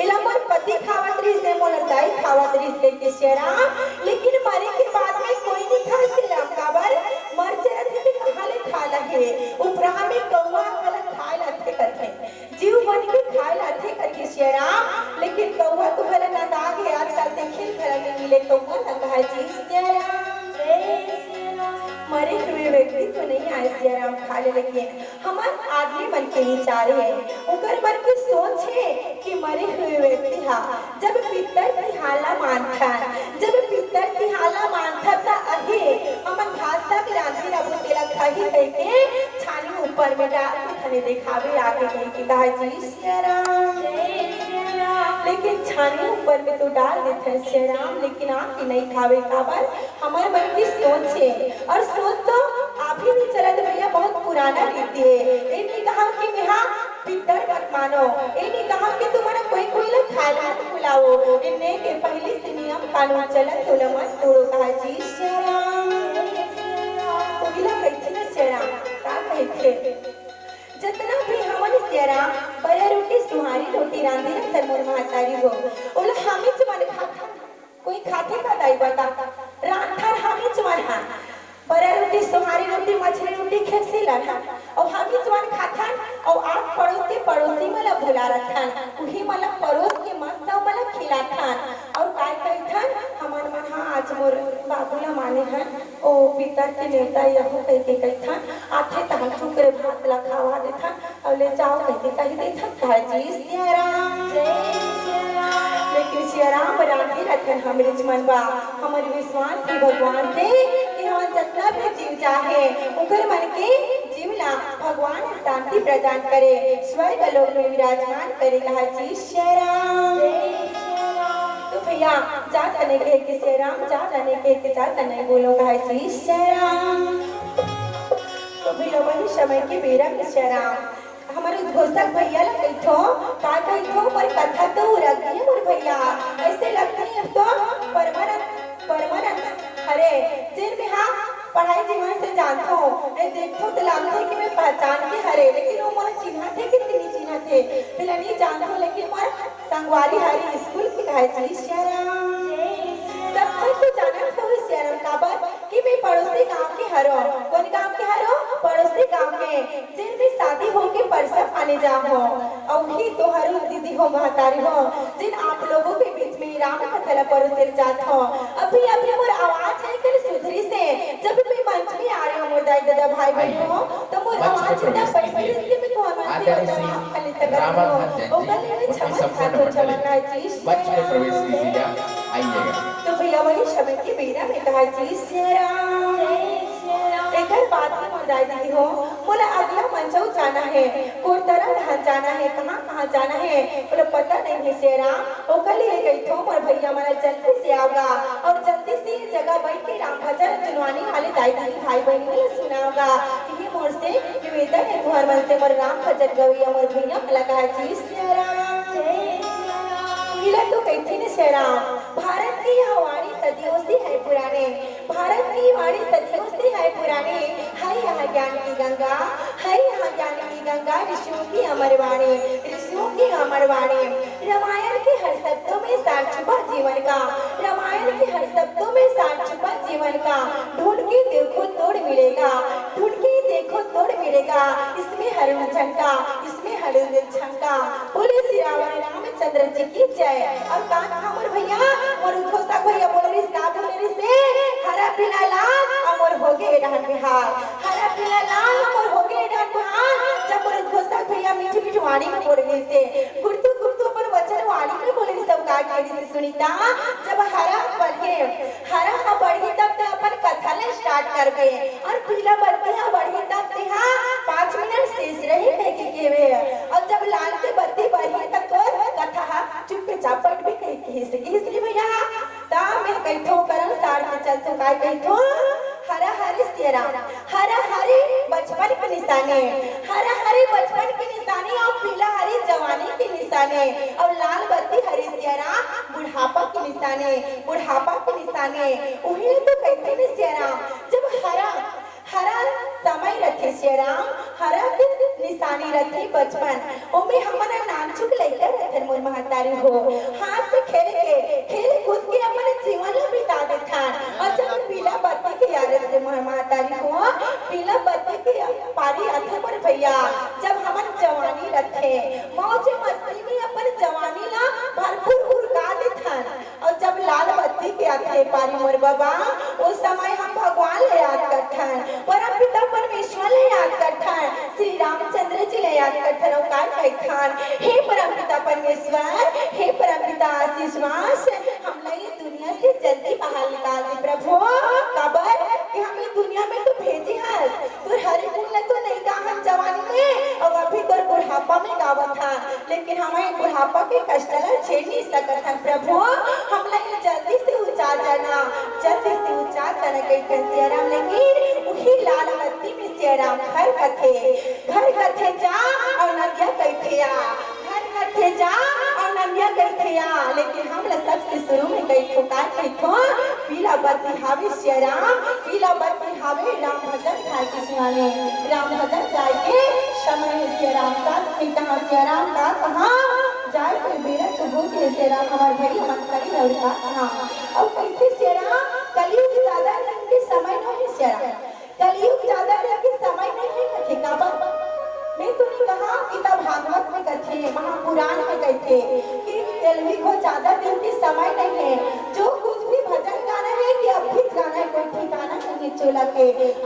इला मोर पति खावत रही से मोर दाई खावत रही से के श्री राम लेकिन मरे के बाद में कोई नहीं खा श्री राम काबर मर जे रहे भी कहां ले खा लगे उपरा में कौवा वाला खाए लाथे करथे जीव बन के खाए लाथे करके श्री राम लेकिन कौवा तो भले ना दाग है आजकल देखे घर में मिले कौवा ना कहा जी श्री राम मरे हुए व्यक्ति तो नहीं आए श्री राम खा ले लेकिन हमारे आदमी मन के विचार है उनकर मन की सोच है कि मरे हुए व्यक्ति हा जब पितर की हाला मानता जब पितर की हाला मानता ता अहे हमन भाषा के रांधी रबो तेरा खाही कह के छानी ऊपर में डाल के खने दिखावे आगे कह के कहा जी श्री राम लेकिन छानी ऊपर में तो डाल देते श्री राम लेकिन आके नहीं खावे काबर हमारे मन की सोच है और सोच तो आप ही नहीं चलत भैया बहुत पुराना रीति है इन्हीं कहा कि यहाँ पितर मत मानो इन्हीं कहा कि तुम्हारा कोई लोग खाना बुलाओ इन्हें के पहले से नियम कानून चलत तो मत तोड़ो कहा जी श्री राम तो गिला कहते ना श्री राम का कहते जितना भी हमन श्री राम बड़े रोटी सुहारी रोटी रांधी रखत मोर महतारी हो ओला हामी चमन खाता कोई खाते का दाई बता रांधर हामी चमन हा बड़े रोटी सुहारी रोटी मछली रोटी खेसी लना और हामी चमन खाता और आप पड़ोसी मला भुला रखन उही मला पड़ोस के मस्त मला खिलाथन और काय कहथन हमार मन हा आज मोर बाबूला माने हैं ओ पितर के नेता यहो कह के कहथन आथे तहन चुकरे भात ला खावा देथन और ले जाओ कह देथन कहा जी श्री राम लेकिन श्री राम रांधी रखन हमरे मन बा हमर विश्वास की भगवान से कि हम जितना भी जीव चाहे उनकर मन के जीवला भगवान शांति प्रदान करे स्वर्ग लोक में विराजमान करे कहा जी श्री राम तो भैया जा करने के कि श्री राम जा जाने के जा करने बोलो कहा जी श्री राम तो भैया वही समय के बेरा में श्री राम हमारे घोषक भैया ला कहिथो का कहिथो पर कथा तो रख है मोर भैया ऐसे लगते हैं तो परमानंद अरे जिन में हाँ पढ़ाई जीवन से जानता हूँ देखो तो लगता है कि मैं पहचान के हरे लेकिन वो मोर चिन्हा थे कितनी चिन्हा थे फिर नहीं जानता हूँ लेकिन मोर संगवारी हरी स्कूल की कहा जी श्री राम सब कुछ तो जाना था श्री राम काबर कि मैं पड़ोसी गांव के हरो कौन गांव के हरो पड़ोसी गांव के जिन भी शादी हो के परसम आने जा हो और ही तो हरो दीदी हो महतारी हो जिन आप लोगों के बीच में राम कथा परोसे जात हो अभी मोर आवाज है कि सुधरी से जब मैं मंच में आ रही हूँ मोर दाई दादा भाई बहनों तो मोर आवाज इतना बड़ी इसलिए मैं तो हमारे खाली तक ओ कल में क्षमा खातो क्षमा चीज मंच में प्रवेश कीजिएगा, आइएगा। तो भैया वही शब्द की बेरा में कहा जी एक बात की मोर दाई दीदी हो बोला अगला मंचौ जाना है कोटरा धान जाना है कहाँ जाना है बोले पता नहीं है शेरा ओ कल ये गई थो मोर भैया हमारा जल्दी से आऊंगा और जल्दी से ये जगह बैठ के राम भजन चुनवानी वाले दाई दीदी भाई बहन ने सुनाऊंगा ये मोर से निवेदन है तुम्हारे मन से मोर राम भजन गवैया मोर भैया लगा है जी शेरा मिला तो कहती ने शेरा भारत की यह वाणी सदियों से है पुराने भारत की वाणी सदियों से है पुराने है यहाँ ज्ञान की गंगा है यहाँ ज्ञान की गंगा ऋषियों की अमर वाणी ऋषियों की अमर वाणी रामायण के हर शब्दों में सार छुपा जीवन का रामायण के हर शब्दों में सार छुपा जीवन का ढूंढ के देखो तोड़ मिलेगा ढूंढ के देखो तोड़ मिलेगा इसमें हरुण झंका इसमें हरुण झंका बोले श्री रामचंद्र जी की जय और कान हमर भैया मोर उठोसा भैया बोले रे साथ मेरे से हरा पीला लाल अमर हो गए डान बिहार हरा पीला लाल अमर हो गए डान बिहार जब मोर उठोसा भैया मीठी मीठी वाणी में बोल गई से गुरतु पर वचन वाणी में बोले सब का के से सुनीता जब हरा बढ़े तब ते अपन कथा ले स्टार्ट करबे और पीला बढ़ते बढ़े तब ते 5 मिनट शेष रही है कि केवे और जब लाल के बत्ती बढ़ी तब तो कथा चुपचाप बैठ भी कही इसलिए भैया ता मैं कहथो करन सार के चलतो काय कहथो हरा हरी सेरा हरा हरी बचपन के निशाने हरा हरी बचपन के निशाने और पीला हरी जवानी के निशाने और लाल बत्ती हरी सेरा बुढ़ापा के निशाने वही तो कहते ने सेरा जब हरा समय रखे शेराम हरा के निशानी रखे बचपन ओमे हमारा नाम चुक लेकर रखन मोर महतारी हो हाथ से खेले कूद के अपने जीवन में बिता देथान और जब पीला बत्ती के याद रे मोर महतारी हो पीला बत्ती के पारी आथे पर भैया जब हमन जवानी रखे मौज मस्ती में अपन जवानी ला भरपूर उड़का देथान और जब लाल बत्ती के आथे पारी मोर बाबा उस समय हम भगवान ले याद करथान परम पिता परमेश्वर ले याद करथान श्री रामचंद्र जी ले याद करथान और का कहथान हे परम पिता परमेश्वर हे परम पिता आशीषवास हम ये दुनिया से जल्दी बाहर निकाल दे प्रभु कबर कि हम दुनिया में तो भेजी है तो हरि गुण तो नहीं गा हम जवानी में और अभी तो बुढ़ापा में गावत था लेकिन हमें बुढ़ापा के कष्ट ला झेल नहीं सकत हम प्रभु हम ये जल्दी से ऊंचा जाना कहते राम लेकिन वही लाल बत्ती में से राम घर कथे जा और नदिया कहते घर कथे जा और नदिया कहते लेकिन हम सबसे शुरू में कहथो का कहथो पीला बत्ती हावे से राम पीला बत्ती हावे राम भजन गाय के सुनाने राम भजन गाय के समय से राम का कहाँ से राम का कहाँ जाए कोई मेरा तो भूत है से राम हमारे भाई मन करी लड़का कहाँ और कहते से राम कलयुग ज्यादा के समय नहीं से राम कलयुग ज्यादा के समय नहीं है कथे का मैं तो नहीं कहा गीता भागवत में कथे महापुराण में कहते कि कलयुग को ज्यादा दिन के समय नहीं है जो कुछ भी भजन गाना है कि अब भी गाना है कोई ठिकाना नहीं चोला के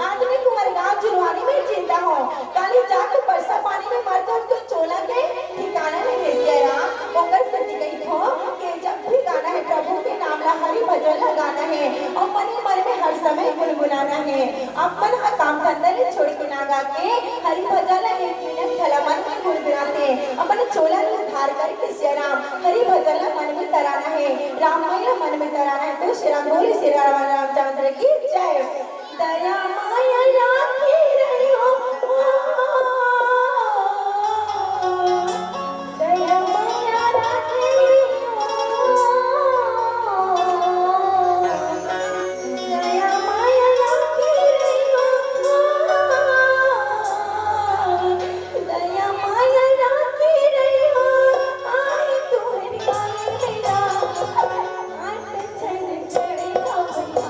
आज मैं तुम्हारे गाँव जुनवानी में जीता हूँ काली जाके परसा पानी में मर जाओ तो चोला के ठिकाना नहीं है राम ओकर सती गई हो कि जब भी गाना है प्रभु के नाम ला हरि भजन ला गाना है और मन में हर समय गुनगुनाना है अपन हर काम धंधा ले छोड़ के ना गा के हरि भजन ला एक मिनट भला मन में गुनगुनाते अपन चोला ला उद्धार करके श्री राम हरि भजन ला मन में तराना है राम माया मन में तराना है तो श्री राम बोले श्री रामचंद्र की जय दया माया राखी रही हो दया माया राखी दया माया राखी रही हो दया माया राखी रही हो आई तुम्हारी बात मेरा आठ चढ़ चढ़े हो भैया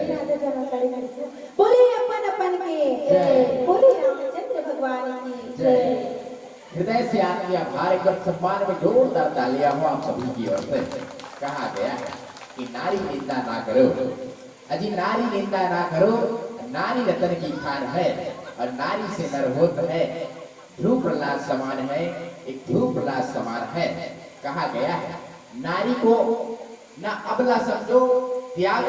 राधा जमा करे करके बोले अपन अपन के बोले रामचंद्र भगवान की जय। हृदय से आत्मीय आभार एकदम सम्मान में जोरदार तालियां हो आप सभी की ओर से। कहा गया है कि नारी निंदा ना करो, अजी नारी निंदा ना करो, नारी रतन की खान है और नारी से नर होत है, ध्रुव प्रहलाद समान है, एक ध्रुव प्रहलाद समान है। कहा गया है नारी को ना अबला समझो, त्याग